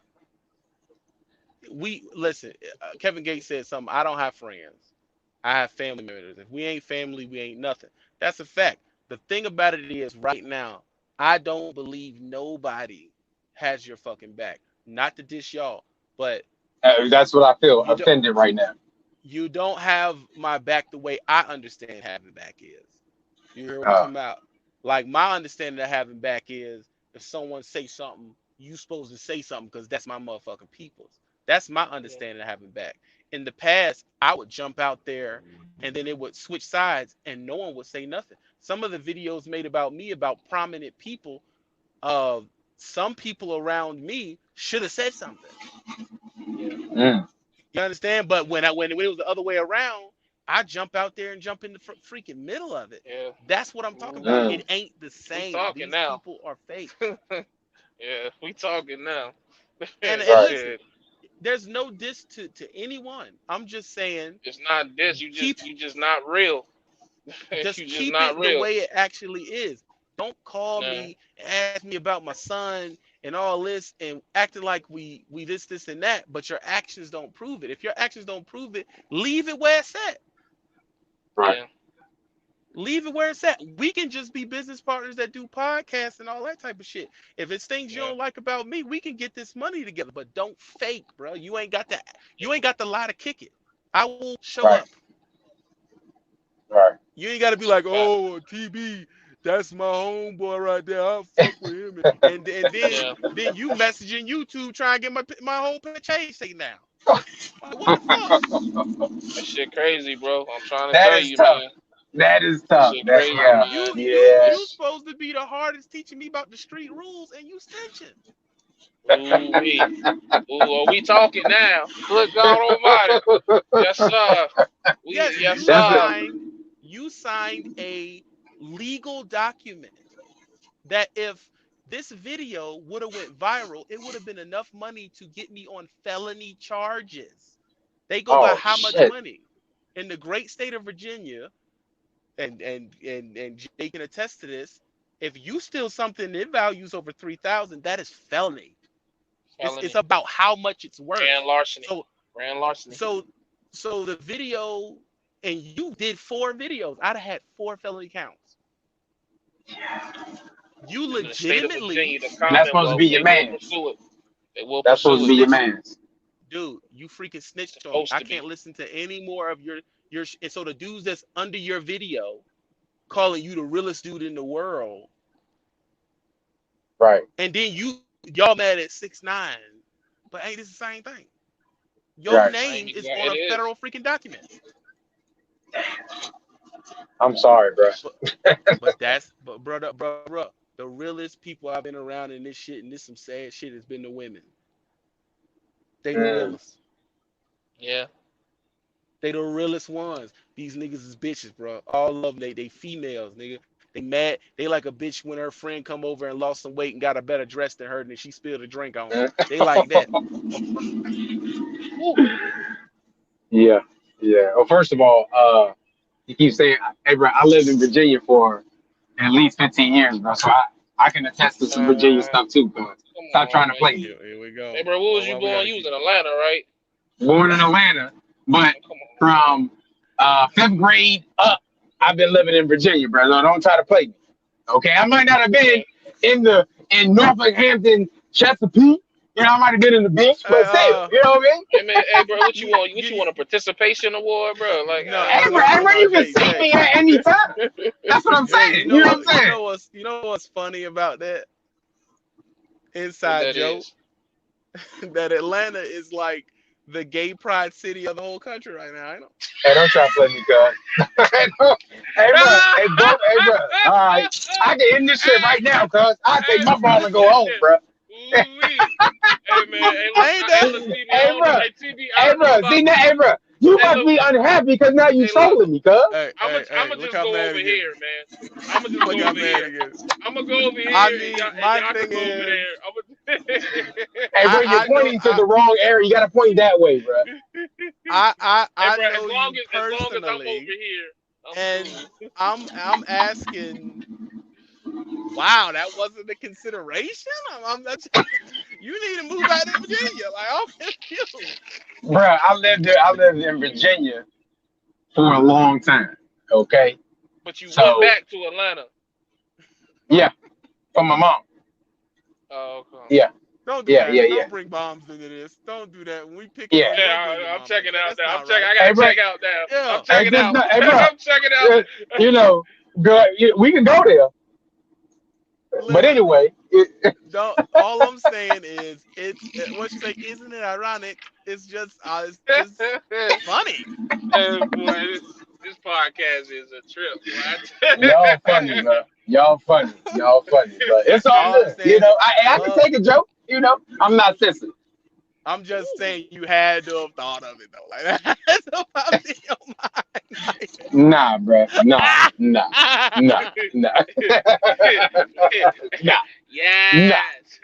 We listen. Kevin Gates said something. I don't have friends. I have family members. If we ain't family, we ain't nothing. That's a fact. The thing about it is, right now, I don't believe nobody has your fucking back. Not to dish y'all, but That's what I feel you don't. offended right now. You don't have my back the way I understand having back is. You hear what I'm Uh, talking about? Like my understanding of having back is if someone say something, you supposed to say something because that's my motherfucking peoples. That's my understanding of having back. In the past, I would jump out there and then it would switch sides and no one would say nothing. Some of the videos made about me about prominent people, uh, some people around me should have said something. mm, You understand? But when it was the other way around, I jump out there and jump in the freaking middle of it. Yeah. That's what I'm talking about. Ooh, It ain't the we same. talking These now. people are fake. Yeah, we talking now. And right. listen, Shit, there's no diss to anyone. I'm just saying it's not this. keep You just not real. You just just keep not it the real. way it actually is. Don't call Nah. me and ask me about my son and all this and acting like we this and that, but your actions don't prove it. If your actions don't prove it, leave it where it's at. Right. Yeah. Leave it where it's at. We can just be business partners that do podcasts and all that type of shit. If it's things you Yeah. don't like about me, we can get this money together. But don't fake, bro. You ain't got the lie to kick it. I will show Right. up. Right. You ain't gotta be like, But oh, TB, that's my homeboy right there. I'll fuck with him. And yeah. then you messaging YouTube trying to get my whole page taken down. Like, what the fuck? That shit crazy, bro. I'm trying to That tell is you, tough. man. That is That tough. shit That crazy, yeah. man. Yeah. You It's supposed to be the hardest teaching me about the street rules and you snitching. ooh wee. Ooh, are we talking now? Good God Almighty. Yes, sir. Yes, Yes, That's it. sir. you signed a legal document that if this video would have went viral, it would have been enough money to get me on felony charges. They go by Oh how much shit. money? In the great state of Virginia, and Jay can attest to this, if you steal something that values over 3,000, that is felony. It's Felony. about how much it's worth. Grand larceny. So Grand larceny. so so the video, and you did 4 videos. I'd have had 4 felony counts. You In the state of legitimately, Virginia, the And that's supposed to Commonwealth, be your they will man's. pursue it. They will That's supposed pursue to it. be your snitching, man's. dude. You freaking snitched on me. Supposed I to be. can't listen to any more of your. And so the dudes that's under your video calling you the realest dude in the world, Right. and then y'all mad at 6ix9ine, but hey, this is the same thing. Your Right. Same name is exact. on It a is. federal freaking document. I'm sorry, bro. But bro, the realest people I've been around in this shit, and this some sad shit, has been the women. They the Mm. realest. Yeah. They the realest ones. These niggas is bitches, bro. All of them, they females, nigga. They mad. They like a bitch when her friend come over and lost some weight and got a better dress than her, and then she spilled a drink on them. They like that. Woo. Yeah. Yeah. Well, first of all, you keep saying, hey, bro, I lived in Virginia for at least 15 years, bro. So I can attest to some Virginia Man, stuff too, bro. come Stop on, trying to man. play me. Here we go. Hey, bro, what was you Why we born? gotta You was keep? in Atlanta, right? Born in Atlanta, but Come on, man. from fifth grade up, I've been living in Virginia, bro. So don't try to play me. Okay, I might not have been Okay. in Norfolk, Hampton, Chesapeake. You know, I might have been in the beach, but still, Uh, you know what I mean? Hey, man. Hey, bro, what you you, want? What you you, want? A participation award, bro? Like, no, Hey, no, bro, no, hey, no, bro, no, you can Jay, see Jay, me at any time. That's what I'm Jay. saying. You know what I'm saying? You know what's funny about that? what Inside that joke. is? That Atlanta is like the gay pride city of the whole country right now. I know. Hey, don't try to play me, cuz. Hey, bro, hey, bro, hey, bro. All right, I can end this shit right now, cuz. I'll take my ball and go home, bro. Ooh-wee. Hey, man. Hey, look, I ain't hey, that. look, TB. I Hey, don't know. bro, Hey, TB. I hey, don't know bro. about. See that, hey, bro. You Hey, must look. be unhappy because now you Hey, look. trolling me, cuz. I'm Hey, gonna look just how go mad over he is. here, man. I'm gonna just Look go how over mad here. he is. I'm gonna go over I here, mean, and my y'all can thing go over is, there. I'm gonna... Hey, bro, you're I know, pointing to the wrong area. You gotta point that way, bro. Hey, I bro, know you as long as I'm over personally, here, I'm and cool. I'm asking Wow, that wasn't a consideration. You need to move back to Virginia. Like I'm confused. Bruh, I lived in Virginia for a long time. Okay. But you went So back to Atlanta. yeah, for my mom. Oh, okay. Yeah, Don't do yeah, that. yeah, yeah, Don't bring bombs into this. Don't do that. When we picking yeah. on you, Yeah, don't bring your I'm mama checking in. out That's now. I'm not checking. right. I Hey, gotta bro. check out now. I'm Yeah. Hey, checking just out. no, hey, bro. I'm checking out. You know, girl, we can go there. But Listen. anyway, Don't. All I'm saying is, what you say. Isn't it ironic? It's just funny. Boy, this podcast is a trip. Boy. y'all funny, bro. Y'all funny, bro. It's all All I'm good. saying is, I can take a joke. I'm not sensitive. I'm just saying you had to have thought of it though. Like that's what popped in your mind. Nah, bro. Nah, nah, nah, nah, nah. Yes.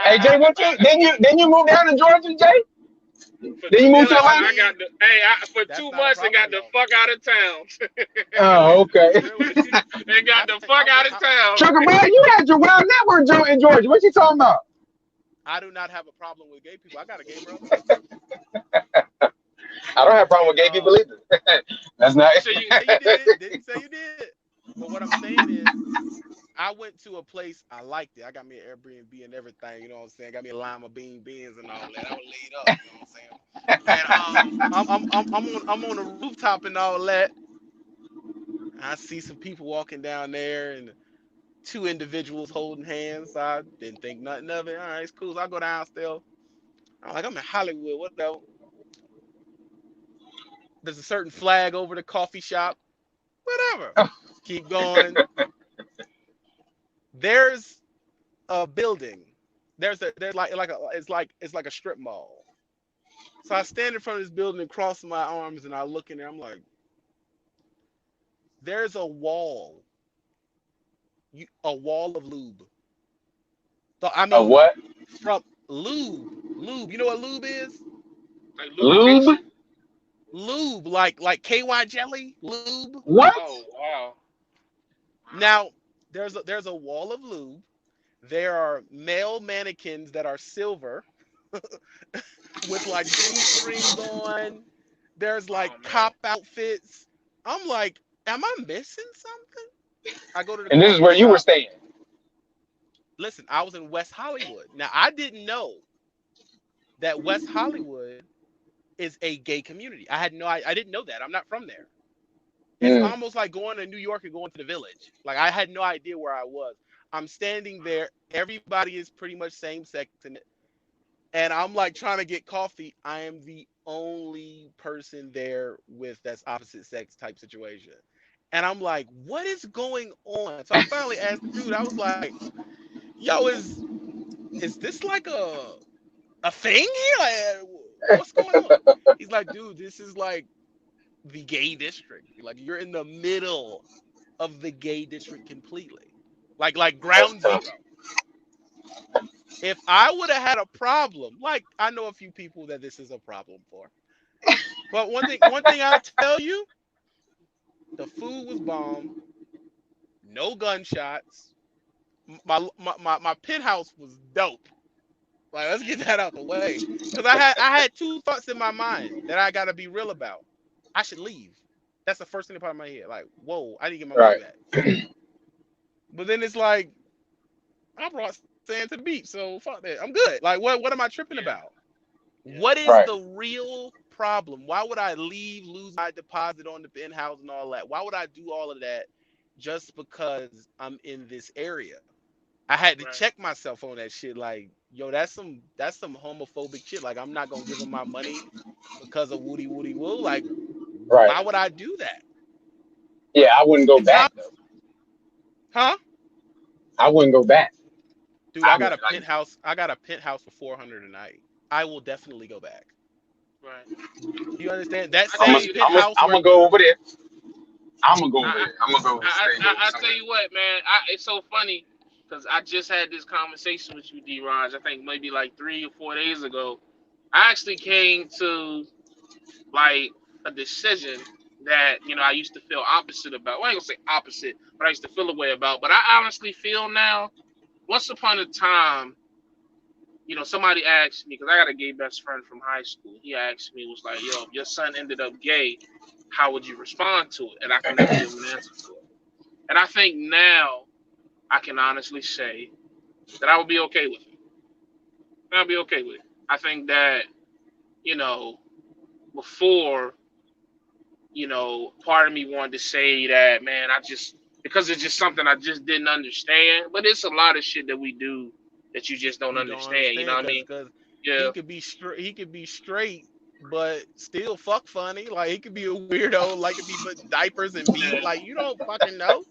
Hey, Yeah. Jay, what you? Then you move down to Georgia, Jay? For Then you two move to No, I months, Atlanta? I mean got the. Hey, for that's two not a months, and problem got for the y'all. fuck out of town. Oh, Really, okay. really. And got That's the fuck out of town. Trucker, bro, you had your wild network joint in Georgia. What you talking about? I do not have a problem with gay people. I got a gay brother. I don't have a problem with And gay people either. That's not. You say didn't you. say you did. Didn't say you did. But what I'm saying is, I went to a place I liked it. I got me an Airbnb and everything. You know what I'm saying? Got me a lima beans and all that. I was laid up. You know what I'm saying? And I'm on a rooftop and all that. I see some people walking down there and two individuals holding hands. I didn't think nothing of it. All right, it's cool. So I go downstairs. I'm like, I'm in Hollywood. Whatever. There's a certain flag over the coffee shop. Whatever. Keep going. There's a building. There's like a strip mall. So I stand in front of this building and cross my arms and I look in there. I'm like, there's a wall. A wall of lube. So I A mean, what? from lube. You know what lube is? Like Lube? lubrication. Lube, like KY jelly, lube. What? Oh wow. Wow. Now there's a wall of lube. There are male mannequins that are silver with like G-strings on. There's like Oh man. cop outfits. I'm like, am I missing something? I go to the And this is coffee where you were shop. staying. Listen, I was in West Hollywood. Now I didn't know that West Hollywood is a gay community. I didn't know that. I'm not from there. It's Mm. almost like going to New York and going to the village. Like I had no idea where I was. I'm standing there. Everybody is pretty much same sex, and I'm like trying to get coffee. I am the only person there with that's opposite sex type situation. And I'm like, what is going on? So I finally asked the dude, I was like, yo, is this like a thing here? Like, what's going on? He's like, dude, this is like the gay district. Like you're in the middle of the gay district completely. Like That's ground tough. zero. If I would have had a problem, like I know a few people that this is a problem for. But one thing I'll tell you, the food was bomb, no gunshots. My penthouse was dope. Like let's get that out the way. Because I had two thoughts in my mind that I gotta be real about. I should leave. That's the first thing that popped in my head. Like, whoa, I need to get my money Right. back. But then it's like, I brought sand to the beach, so fuck that. I'm good. Like, what am I tripping Yeah. about? Yeah. What is Right. the real problem? Why would I leave, lose my deposit on the penthouse and all that? Why would I do all of that just because I'm in this area? I had to Right. check myself on that shit. Like, yo, that's some homophobic shit. Like, I'm not gonna give them my money because of woody woody woo. Like, Right. why would I do that? Yeah, I wouldn't go It sounds, back though. huh? I wouldn't go back. Dude, I I got would a like. penthouse. I got a penthouse for 400 a night. I will definitely go back. Right. Do you understand? That I tell same you, penthouse I'm where gonna go over there. I'm gonna go over I there. I'm gonna go stay there I tell somewhere. you what, man. It's so funny because I just had this conversation with you, D. Raj. I think maybe like 3 or 4 days ago. I actually came to like a decision that I used to feel opposite about. Well, I ain't gonna say opposite, but I used to feel a way about. But I honestly feel now. Once upon a time, somebody asked me because I got a gay best friend from high school. He asked me, was like, "Yo, if your son ended up gay, how would you respond to it?" And I can never give him an answer to it. And I think now I can honestly say that I would be okay with it. I'll be okay with it. I think that you know before part of me wanted to say that, man, I just because it's just something I just didn't understand. But it's a lot of shit that we do that you just don't You don't understand. You know understand what I mean? because Yeah, he could be straight, but still fuck funny. Like he could be a weirdo, like to be putting diapers and yeah, beat. Like you don't fucking know.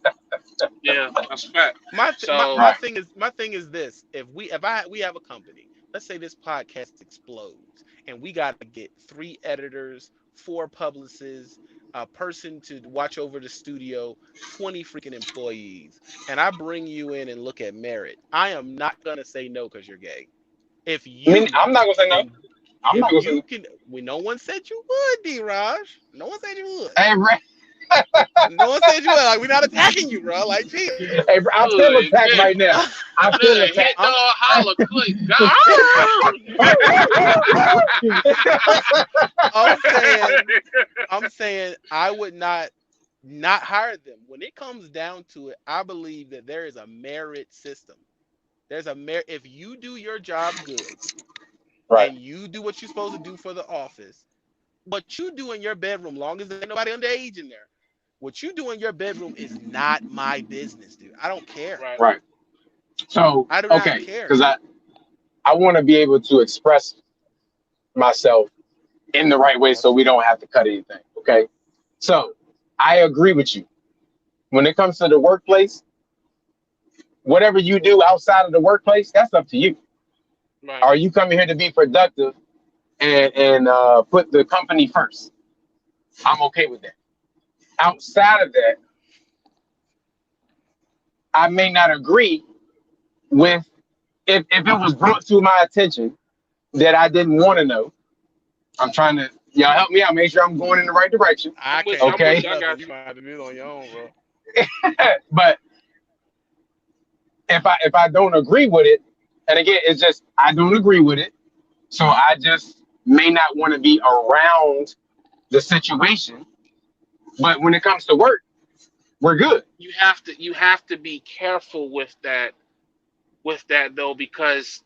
yeah. That's a fact. My th- my, So my Right. thing is my thing is this: if we have a company, let's say this podcast explodes, and we got to get 3 editors, 4 publicists, a person to watch over the studio, 20 freaking employees, and I bring you in and look at merit, I am not gonna say no because you're gay. If I mean, you I'm not gonna say no. can, I'm if not gonna say you no. can, no one said you would, D. Raj. No one said you would. Hey, Ray, No one said you would. Like we're not attacking you, bro. Like chill. hey, bro, I feel good, attacked man. right now. I feel Look, hit attacked. dog I'm holler, click, God. I'm saying I would not hire them. When it comes down to it, I believe that there is a merit system. There's a merit if you do your job good Right. and you do what you're supposed to do for the office. What you do in your bedroom, long as there ain't nobody underage in there, what you do in your bedroom is not my business, dude. I don't care. Right, Right. So, I do not okay, care. because I want to be able to express myself in the right way, so we don't have to cut anything. Okay. So, I agree with you. When it comes to the workplace, whatever you do outside of the workplace, that's up to you. right, Are you coming here to be productive and put the company first? I'm okay with that. Outside of that, I may not agree with if it was brought to my attention that I didn't want to know. I'm trying to y'all help me out, make sure I'm going in the right direction. I can't I'm tell with you Okay. you, I nothing. got You you. gonna have to do it on your own, bro. But if I don't agree with it, and again, it's just I don't agree with it, so I just may not want to be around the situation. But when it comes to work, we're good. You have to be careful with that though, because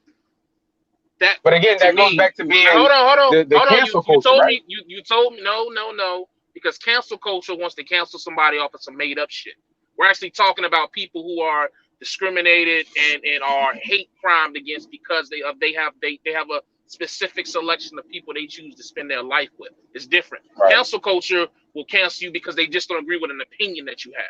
that But again, to that goes me. back to Now, being hold on, hold on, the hold on. You cancel you culture, told right? me you told me no, no, no, because cancel culture wants to cancel somebody off of some made up shit. We're actually talking about people who are discriminated and are hate crimed against because they have a specific selection of people they choose to spend their life with. It's different. Right. Cancel culture will cancel you because they just don't agree with an opinion that you have.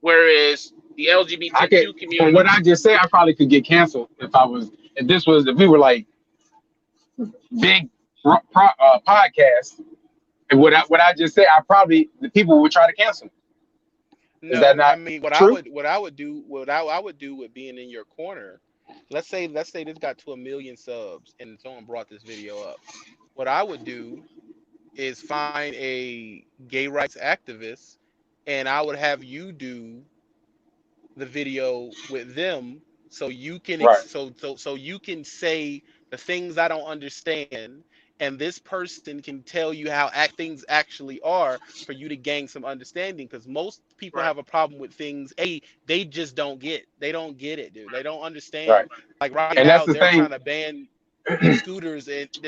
Whereas the I could, LGBTQ from community, what I just said, I probably could get canceled if we were like big podcast. And what I just said, I probably the people would try to cancel me. Is that No, I not mean true? what I would do with being in your corner. Let's say this got to 1 million subs and someone brought this video up. What I would do is find a gay rights activist and I would have you do the video with them so you can Right. so you can say the things I don't understand and this person can tell you how things actually are for you to gain some understanding because most people right, have a problem with things they just don't get it, dude. They don't Right. understand. Like right And that's now the thing. they're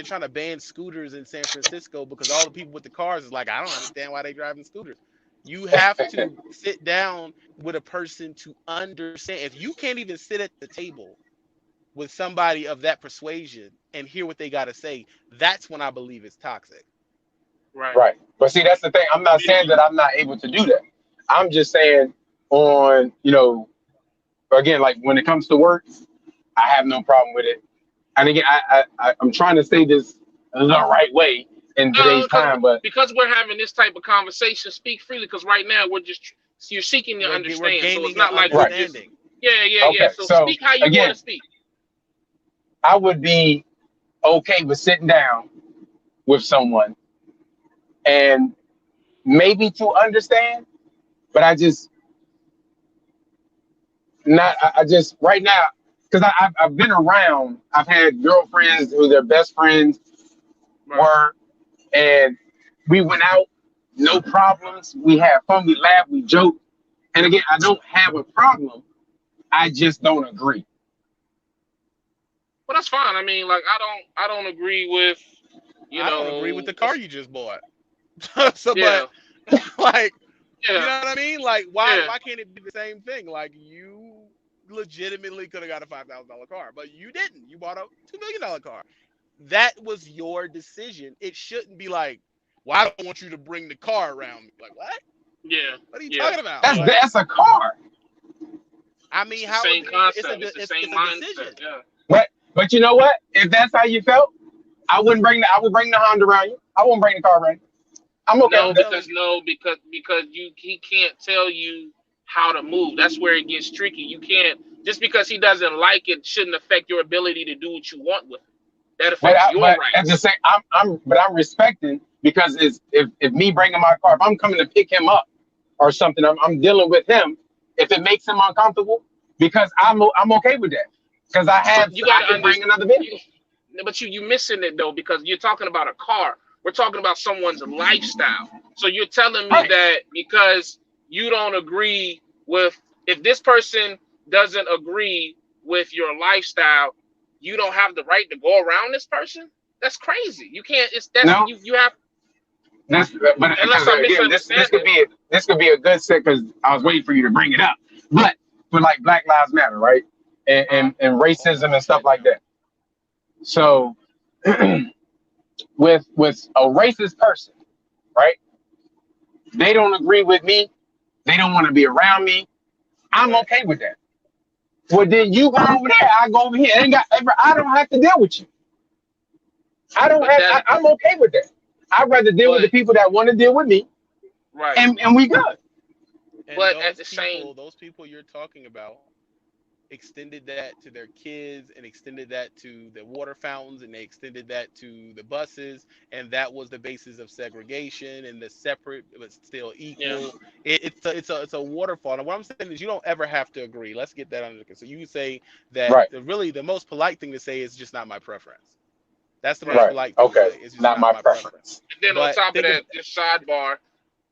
trying to ban scooters in San Francisco because all the people with the cars is like, I don't understand why they driving scooters. You have to sit down with a person to understand. If you can't even sit at the table with somebody of that persuasion and hear what they got to say, that's when I believe it's toxic. right. Right. But see, that's the thing. I'm not saying that I'm not able to do that. I'm just saying again, like when it comes to work, I have no problem with it. And again, I'm trying to say this the right way in No, today's time, but because we're having this type of conversation, speak freely. Because right now you're seeking to We're understand, so it's gaining an not like we're right. just understanding. yeah, yeah, yeah. Okay. So So speak how you want again, to speak. I would be okay with sitting down with someone and maybe to understand, but I just not. I just right now because I've been around. I've had girlfriends who their best friends Right. were, and we went out, no problems. We had fun. We laughed. We joked. And again, I don't have a problem. I just don't agree. But that's fine. I mean, like I don't agree with, you I don't agree with know, the car you just bought. So, but yeah, like, you yeah, know what I mean? Like, why yeah. why can't it be the same thing? Like, you legitimately could have got a $5,000 car, but you didn't. You bought a $2 million car. That was your decision. It shouldn't be like, well, I don't want you to bring the car around me. Like, what? Yeah, What are you yeah. talking about? That's No, Like, that's a car. I it's mean, the how is same it? It's a concept. It's the same it's a decision. mindset. Yeah. But you know what? If that's how you felt, I would bring the Honda around you. I won't bring the car around you. I'm okay I'm with No, that. telling because you, no, because you he can't tell you how to move. That's where it gets tricky. You can't just because he doesn't like it shouldn't affect your ability to do what you want with it. That affects your But at the rights. same, I'm respecting because it's if me bringing my car, if I'm coming to pick him up or something, I'm dealing with him. If it makes him uncomfortable, because I'm okay with that because But you got I to can bring understand. another vehicle. But you missing it though because you're talking about a car. We're talking about someone's lifestyle. So you're telling me Right. that because you don't agree with if this person doesn't agree with your lifestyle, you don't have the right to go around this person? That's crazy. You can't it's that's No, you have that's but unless because I'm again, misunderstanding. this could be a good set because I was waiting for you to bring it up. But for like Black Lives Matter, right, Uh-huh. and hold racism on, and stuff shit like now. that. So with a racist person, right? They don't agree with me. They don't want to be around me. I'm Right. okay with that. Well, then you go over there. I go over here. I don't have to deal with you. I don't But have. that I'm okay with that. I'd rather deal with the but people that want to deal with me, right. and we good. And But at the same those people you're talking about, extended that to their kids and extended that to the water fountains and they extended that to the buses, and that was the basis of segregation and the separate but still yeah. equal. It's a waterfall, and what I'm saying is you don't ever have to agree. Let's get that under control. So you say that Right. really the most polite thing to say is just not my preference. That's the most Right. Right. polite thing to Okay. say. It's just Not not my my preference. preference. And then on But top of think of that, just sidebar,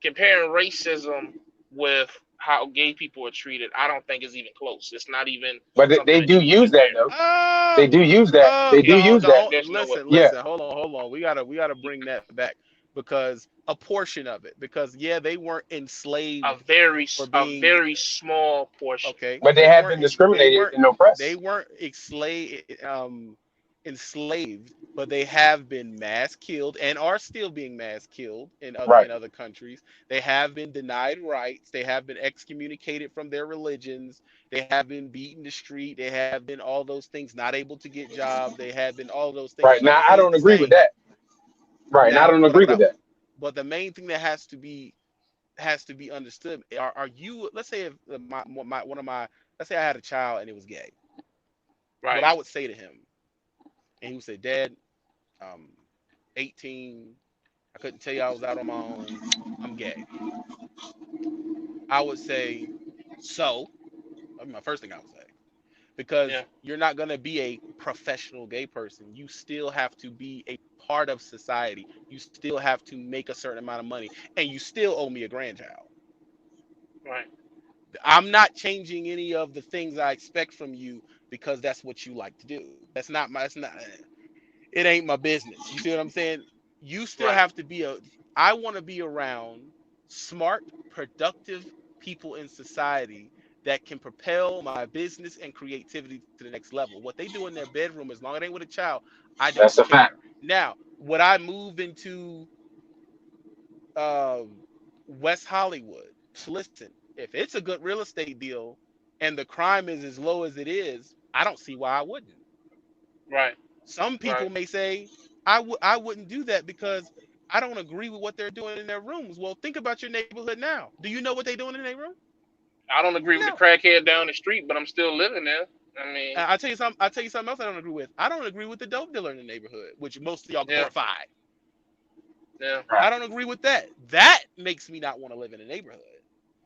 comparing racism with how gay people are treated, I don't think is even close. It's not even But something they that do you can use that compare. though. They do use that. They do no, use that. no. There's no way. Listen, Yeah. hold on. We gotta bring that back because a portion of it, because yeah, they weren't A enslaved very for a being very small portion. okay. But they have been discriminated and They oppressed. weren't enslaved, but they have been mass killed and are still being mass killed Right. in other countries. They have been denied rights. They have been excommunicated from their religions. They have been beaten the street. They have been all those things, not able to get jobs. They have been all those things. Right. So Now this I is don't the agree with same. that. Right. And I Now, don't agree with that. but the main thing that has to be understood are you, let's say if one of my, let's say I had a child and it was gay, what Right. I would say to him, and he would say, Dad, I'm 18, I couldn't tell you I was out on my own, I'm gay. I would say, so that'd be my first thing I would say, because Yeah. you're not going to be a professional gay person. You still have to be a part of society. You still have to make a certain amount of money, and you still owe me a grandchild. Right. I'm not changing any of the things I expect from you because that's what you like to do. That's not, it ain't my business. You see what I'm saying? You still Right. have to be I want to be around smart, productive people in society that can propel my business and creativity to the next level. What they do in their bedroom, as long as it ain't with a child, I don't That's a fact. care. Now, would I move into uh, West Hollywood? Listen, if it's a good real estate deal and the crime is as low as it is, I don't see why I wouldn't. Right. Some Right. people may say I wouldn't do that because I don't agree with what they're doing in their rooms. Well, think about your neighborhood now. Do you know what they're doing in their room? I don't agree with the No. crackhead down the street, but I'm still living there. I mean, I'll tell you something else I don't agree with. I don't agree with the dope dealer in the neighborhood, which most of y'all yeah. glorify. Yeah. I don't agree with that. That makes me not want to live in a neighborhood.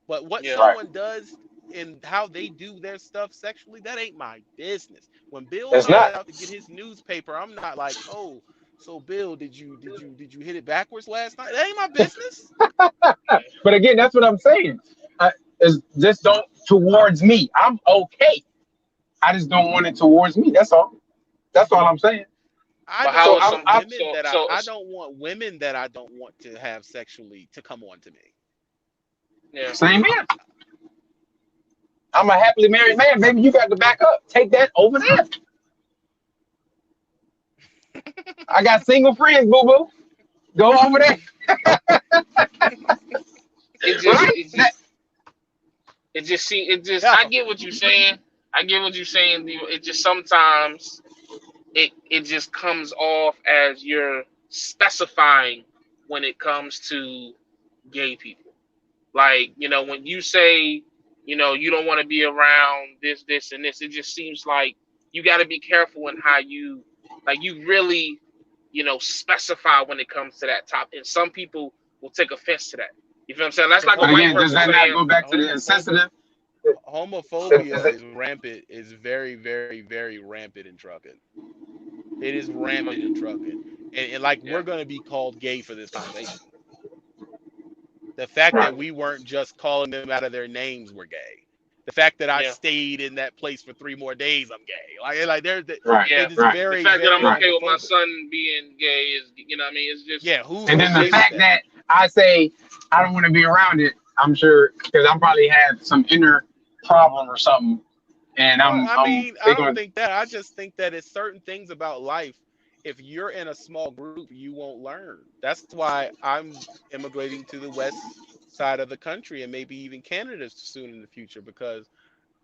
But what Yeah. Right. someone does and how they do their stuff sexually, that ain't my business. When Bill It's comes Yeah. not. out to get his newspaper, I'm not like, oh, so Bill, did you hit it backwards last night? That ain't my business. But again, that's what I'm saying. Is just don't towards me. I'm okay. I just don't want it towards me. That's all. That's all I'm saying. I But don't So how is I'm, want some I'm women that I don't want women that I don't want to have sexually to come on to me. yeah. same here. I'm a happily married man, baby. You got to back up. Take that over there. I got single friends, boo boo. Go over there. It just Right? it just it just see it just Yeah. I get what you're saying. I get what you're saying. It just sometimes it just comes off as you're specifying when it comes to gay people. Like, when you say, you don't want to be around this, and this, it just seems like you got to be careful in how you really, specify when it comes to that topic. And some people will take offense to that. You feel what I'm saying? That's Because like a But white again, does person that not saying, go back to the homophobia insensitive? homophobia Is is rampant, is very, very, very rampant in trucking. It is rampant in trucking. And like yeah, we're gonna be called gay for this conversation. The fact right, that we weren't just calling them out of their names were gay. The fact that I yeah, stayed in that place for 3 more days, I'm gay. Like right, yeah. it is right. The very, fact that very I'm okay with my homophobic. son being gay is, what I mean, it's just, Yeah, who's And then the okay it's with fact that? that I say I don't want to be around it, I'm sure because I probably have some inner problem or something, and Well, I'm I I'm mean, I they don't going think that. I just think that it's certain things about life. If you're in a small group, you won't learn. That's why I'm immigrating to the west side of the country and maybe even Canada soon in the future because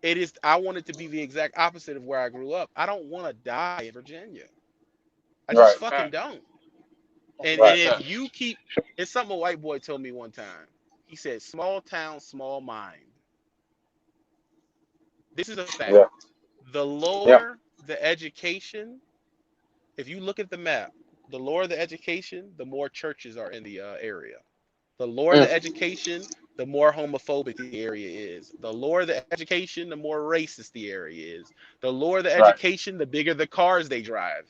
it is. I want it to be the exact opposite of where I grew up. I don't want to die in Virginia. I just right, a fucking fact. don't. That's a And right, if fact. you keep, it's something a white boy told me one time. He said, "Small town, small mind." This is a fact. yeah, The yeah, lower the education, if you look at the map, the lower the education, the more churches are in the area. The lower the mm, education, the more homophobic the area is. The lower the education, the more racist the area is. The lower the right, education, the bigger the cars they drive.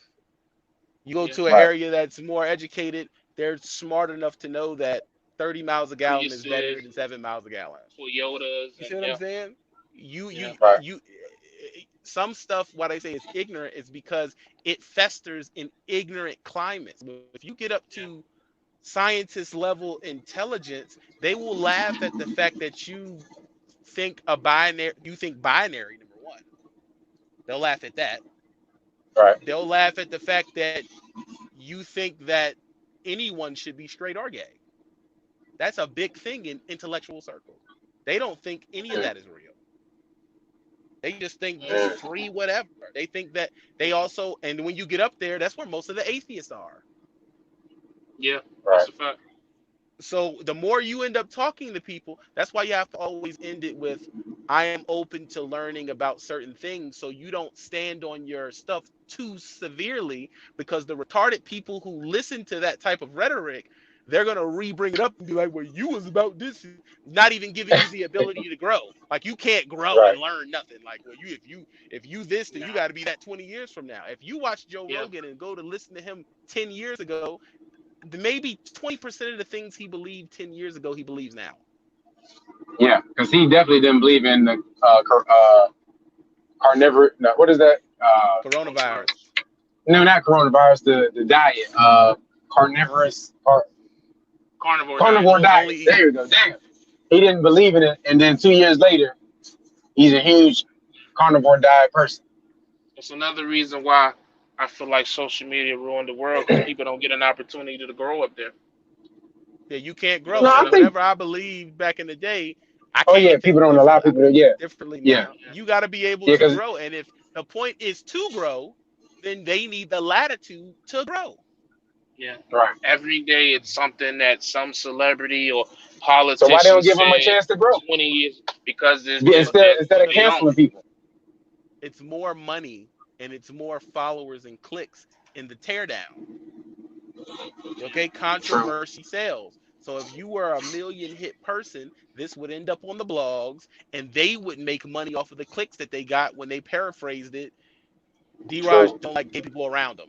You go Yeah. to an right, area that's more educated, they're smart enough to know that 30 miles a gallon is better Priuses, than 7 miles a gallon. Toyotas, You see and what I'm yeah, saying? You yeah, you right, you some stuff what I say is ignorant is because it festers in ignorant climates. If you get up yeah, to scientist level intelligence, they will laugh at the fact that you think binary number one. They'll laugh at that. right, They'll laugh at the fact that you think that anyone should be straight or gay. That's a big thing in intellectual circles. They don't think any of mm, that is real. They just think just mm, free whatever. They think that they also, and when you get up there, that's where most of the atheists are. yeah. right, That's a fact. So the more you end up talking to people, that's why you have to always end it with, I am open to learning about certain things. So you don't stand on your stuff too severely because the retarded people who listen to that type of rhetoric, they're going to re-bring it up and be like, well, you was about this, not even giving you the ability to grow. Like you can't grow right, and learn nothing. Like, well, if you this, then you Nah, got to be that 20 years from now. If you watch Joe yeah, Rogan and go to listen to him 10 years ago, maybe 20% of the things he believed 10 years ago, he believes now. yeah. Because he definitely didn't believe in the carnivore. No, what is that? Coronavirus. No, not coronavirus. The diet. Carnivorous or carnivore diet. carnivore Only diet. eat. There you go. Damn. He didn't believe in it, and then 2 years later, he's a huge carnivore diet person. It's another reason why I feel like social media ruined the world because people don't get an opportunity to grow up there. Yeah, you can't You know grow. what No, I'm I So saying? think. whatever I believed back in the day, I Oh yeah, can't people think don't allow differently. I people to. Yeah, think differently yeah, now. Yeah, You got to be able yeah. to Because grow, and if the point is to grow, then they need the latitude to grow. yeah. right. Every day it's something that some celebrity or So why they politician don't give them a said chance to grow? 20 years because there's Yeah, this, But that, instead but of they don't. canceling people. it's more money and it's more followers and clicks in the teardown. Okay, True. controversy sells. So if you were a million hit person, this would end up on the blogs, and they would make money off of the clicks that they got when they paraphrased it. D-Raj True. don't like gay people around him.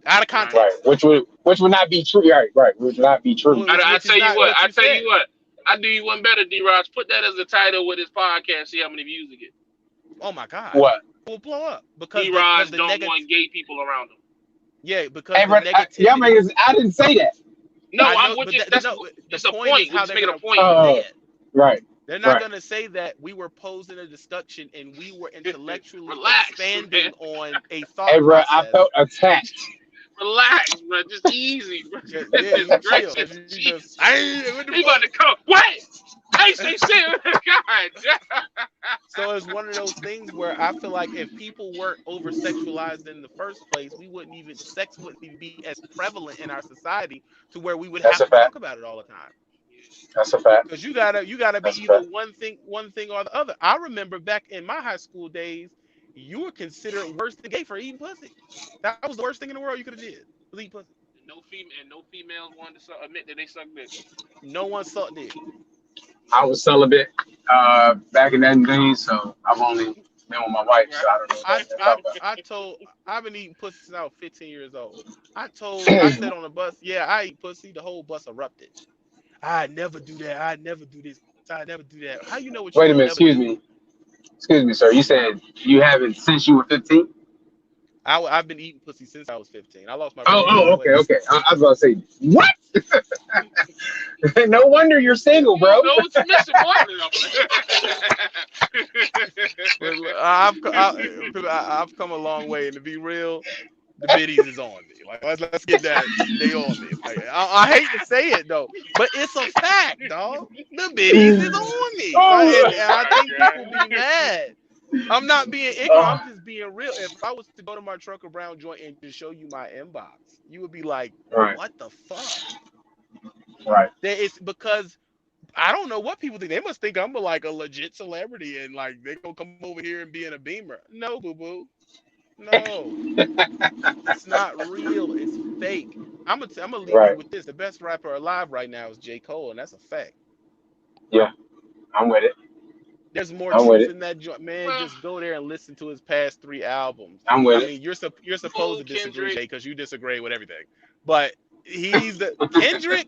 Out of Right. Right. context. Which would not be true. Right. Right. Which would not be true. I Which is tell you not what. what I you tell you said. what. I do you one better, D-Rods. Put that as the title with his podcast. See how many views it get. Oh my God. What? Will blow up because D-Rods the don't negative. want gay people around him. Yeah, because Hey, the bro, y'all negativity. make I didn't say that. No, I I'm know, with but you. That's no, the it's a point is point. We're how just they're making a gonna point. say it. Right. They're not Right. gonna say that we were posing a discussion and we were intellectually Relax, man. expanding on a Hey, thought bro, I process. felt attacked. Relax, bro. Just easy, bro. Yeah, yeah, Goodness you chill. gracious, You just, Jesus. hey, what the He about fuck? to come. What? Hey, say shit. God. So it's one of those things where I feel like if people weren't over sexualized in the first place, we wouldn't even sex wouldn't even be as prevalent in our society to where we would That's have a to talk fact. about it all the time. That's a fact. Because you gotta be That's a either fact. one thing or the other. I remember back in my high school days, you were considered worse than gay for eating pussy. That was the worst thing in the world you could have did. Was eat pussy. No females wanted to admit that they suck dick. No one sucked dick. I was celibate back in that day, so I've only been with my wife, so Right. I don't know I what you're I talking about. I told I've been eating pussy since I was 15 years old. I said on the bus, yeah, I eat pussy. The whole bus erupted. I never do that. I never do this. I never do that. How you know what you Wait will a minute, never excuse do? me. Excuse me, sir. You said you haven't since you were 15? I've been eating pussy since I was 15. I lost my Oh, virginity oh, at okay, 20. okay. I was about to say, what? No wonder you're single, You don't bro. know what you're missing, boy. But I've come a long way, and to be real, the biddies is on me. Like let's get that they on me. Like I hate to say it though, but it's a fact, dog. The biddies is on me, Oh, and I think people be mad. I'm not being ignorant. I'm just being real. If I was to go to my Trucker Brown joint and just show you my inbox, you would be like, right, "What the fuck?" right. It's because I don't know what people think. They must think I'm like a legit celebrity and like they gonna come over here and be in a Beamer. No, boo boo. No, it's not real. It's fake. I'm gonna leave you Right. with this. The best rapper alive right now is J. Cole, and that's a fact. Yeah, I'm with it. There's more I'm with truth it. in that joint, man. Well, Just go there and listen to his past 3 albums. I'm I with it. mean, you're supposed Cole, to disagree, Kendrick. Jay, because you disagree with everything. But he's the Kendrick.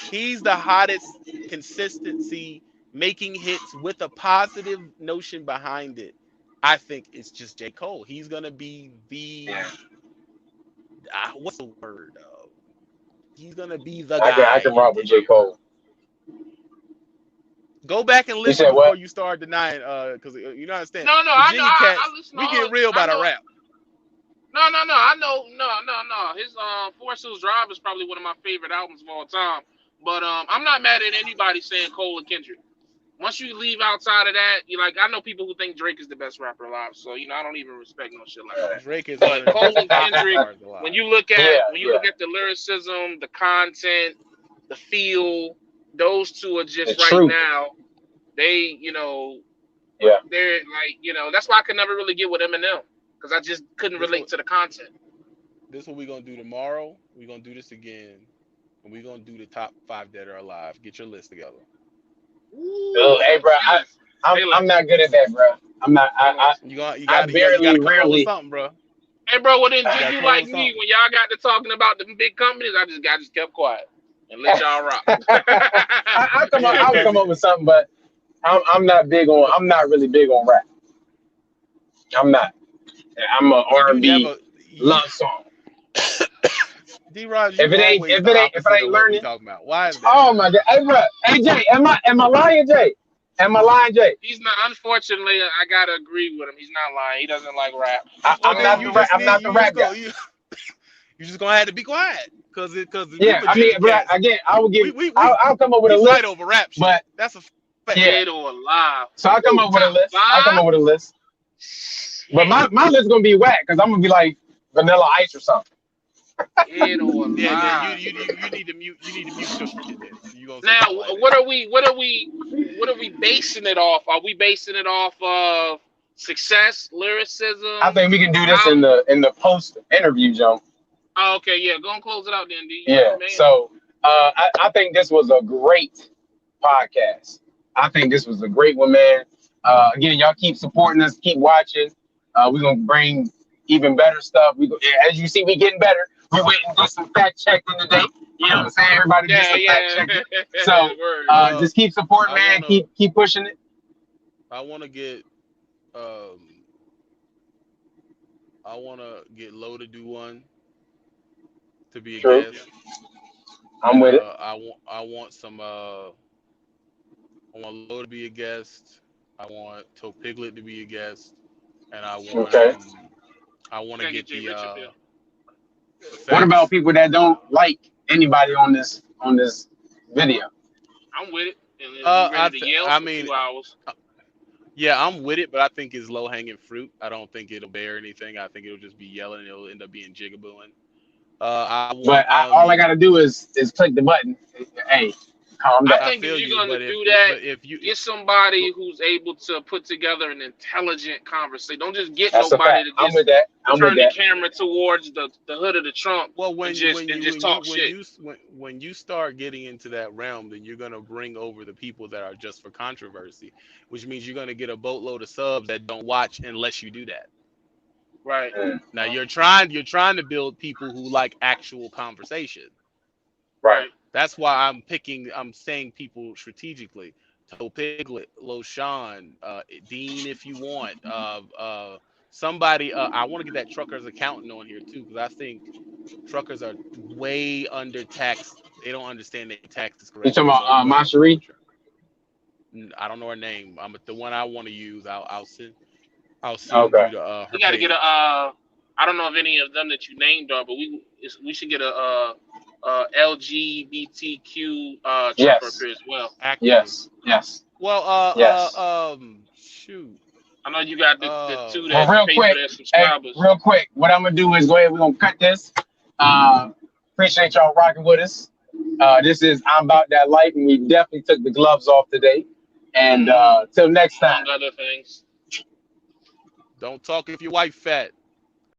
He's the hottest consistency, making hits with a positive notion behind it. I think it's just J. Cole. He's gonna be Yeah, the what's the word? He's gonna be the I guy can in rock with J. this. Cole. Go back and You listen said before what? you start denying. Because you know understand. No, no, I know. Virginia I cats, listen to we all get of it. real I about our know. rap. No, no, no. I know. No, no, no. His Forest Hills Drive is probably one of my favorite albums of all time. But I'm not mad at anybody saying Cole and Kendrick. Once you leave outside of that, you like I know people who think Drake is the best rapper alive. So I don't even respect no shit like that. Drake is one But of the Cole best and pop Kendrick, stars when alive. you look at Yeah, yeah. the lyricism, the content, the feel, those two are The just right truth. now. They, Yeah. they're like, that's why I could never really get with Eminem because I just couldn't This relate what to the content. this what we gonna do tomorrow. We gonna do this again, and we gonna do the top 5 dead or alive. Get your list together. Ooh, Hey, bro, say less. Say I'm less. not good at that, bro. I'm not. Say less. I You gotta barely, come up with rarely. something, bro. Hey, bro, well then You gotta do come up like with me something. when y'all got to talking about the big companies. I just kept quiet and let y'all rock. Yeah, I would cause come up with something, but I'm not big on. I'm not really big on rap. I'm not. I'm a you R&B never you love song. D-Raj, If you it ain't, always if the it ain't, if I opposite ain't of what we learning, talking about. Why is that? oh my god, hey bro, hey Jay, am I lying, Jay? Am I lying, Jay? He's not. Unfortunately, I gotta agree with him. He's not lying. He doesn't like rap. Well, I'm then not you the rap. just I'm need not the you just rap guy. go you just gonna have to be quiet, cause we Yeah, I mean, Virginia but cats. again, I will give. We I'll come up with a fight list, over rap shit. but That's a fact. yeah. Dead or alive. So I come Ooh, up with a top list. I come five. up with a list, but Shit. my list gonna be whack because I'm gonna be like Vanilla Ice or something. Dead or Yeah, then alive. you need to mute your shit then. You gonna say Now, something like that. what are we basing it off? Are we basing it off of success, I lyricism, think we can do this album? in the post interview, Joe. Oh, okay, yeah. Go and close it out then, D. You Yeah. the man. So I think this was a great podcast. I think this was a great one, man. Again, y'all keep supporting us, keep watching. We're gonna bring even better stuff. As you see, we getting better. We went and did some fact checking today. You know what I'm saying? Everybody did Yeah, some fact yeah. checking. So Word. Well, just keep supporting, I man. wanna Keep pushing it. I wanna get um I wanna get Low to do one to be a True. guest, I'm and with it. I want Low to be a guest. I want Toe Piglet to be a guest, and Okay. I want to Gotta get get Jay the Rich up here. What about facts. people that don't like anybody on this video? I'm with it. And then we ready to yell I for mean, 2 hours. uh, yeah, I'm with it, but I think it's low hanging fruit. I don't think it'll bear anything. I think it'll just be yelling. It'll end up being jigabooing. I But want all I gotta do is click the button. Hey, calm I down. I think if feel you're you, gonna but do that, if you get somebody who's able to put together an intelligent conversation. Don't just get That's a nobody fact. to I'm just with that. I'm with turn the that. camera towards the hood of the Trump well and when just talk shit. when you start getting into that realm, then you're gonna bring over the people that are just for controversy, which means you're gonna get a boatload of subs that don't watch unless you do that. Right. Mm, Now you're trying to build people who like actual conversation. right. Right. That's why I'm saying people strategically. Toe Piglet, Loshan, Dean, if you want, somebody. I want to get that trucker's accountant on here too, because I think truckers are way under taxed. They don't understand their taxes You talking correctly. about So I'm gonna. Masherie? I don't know her name. The one I want to use. I'll send Okay. you the We her got to get a. page. I don't know if any of them that you named are, but we should get a LGBTQ trucker up Yes. here as well. Activist. Yes. Yes. Well, Yes. shoot. I know you got the Uh, two Well, that real pay for quick. their Hey, subscribers. real quick. What I'm gonna do is go ahead. We're gonna cut this. Appreciate y'all rocking with us. This is I'm About That Life, and we definitely took the gloves off today. And Hmm. till next Among time. other things. don't talk if your wife fat.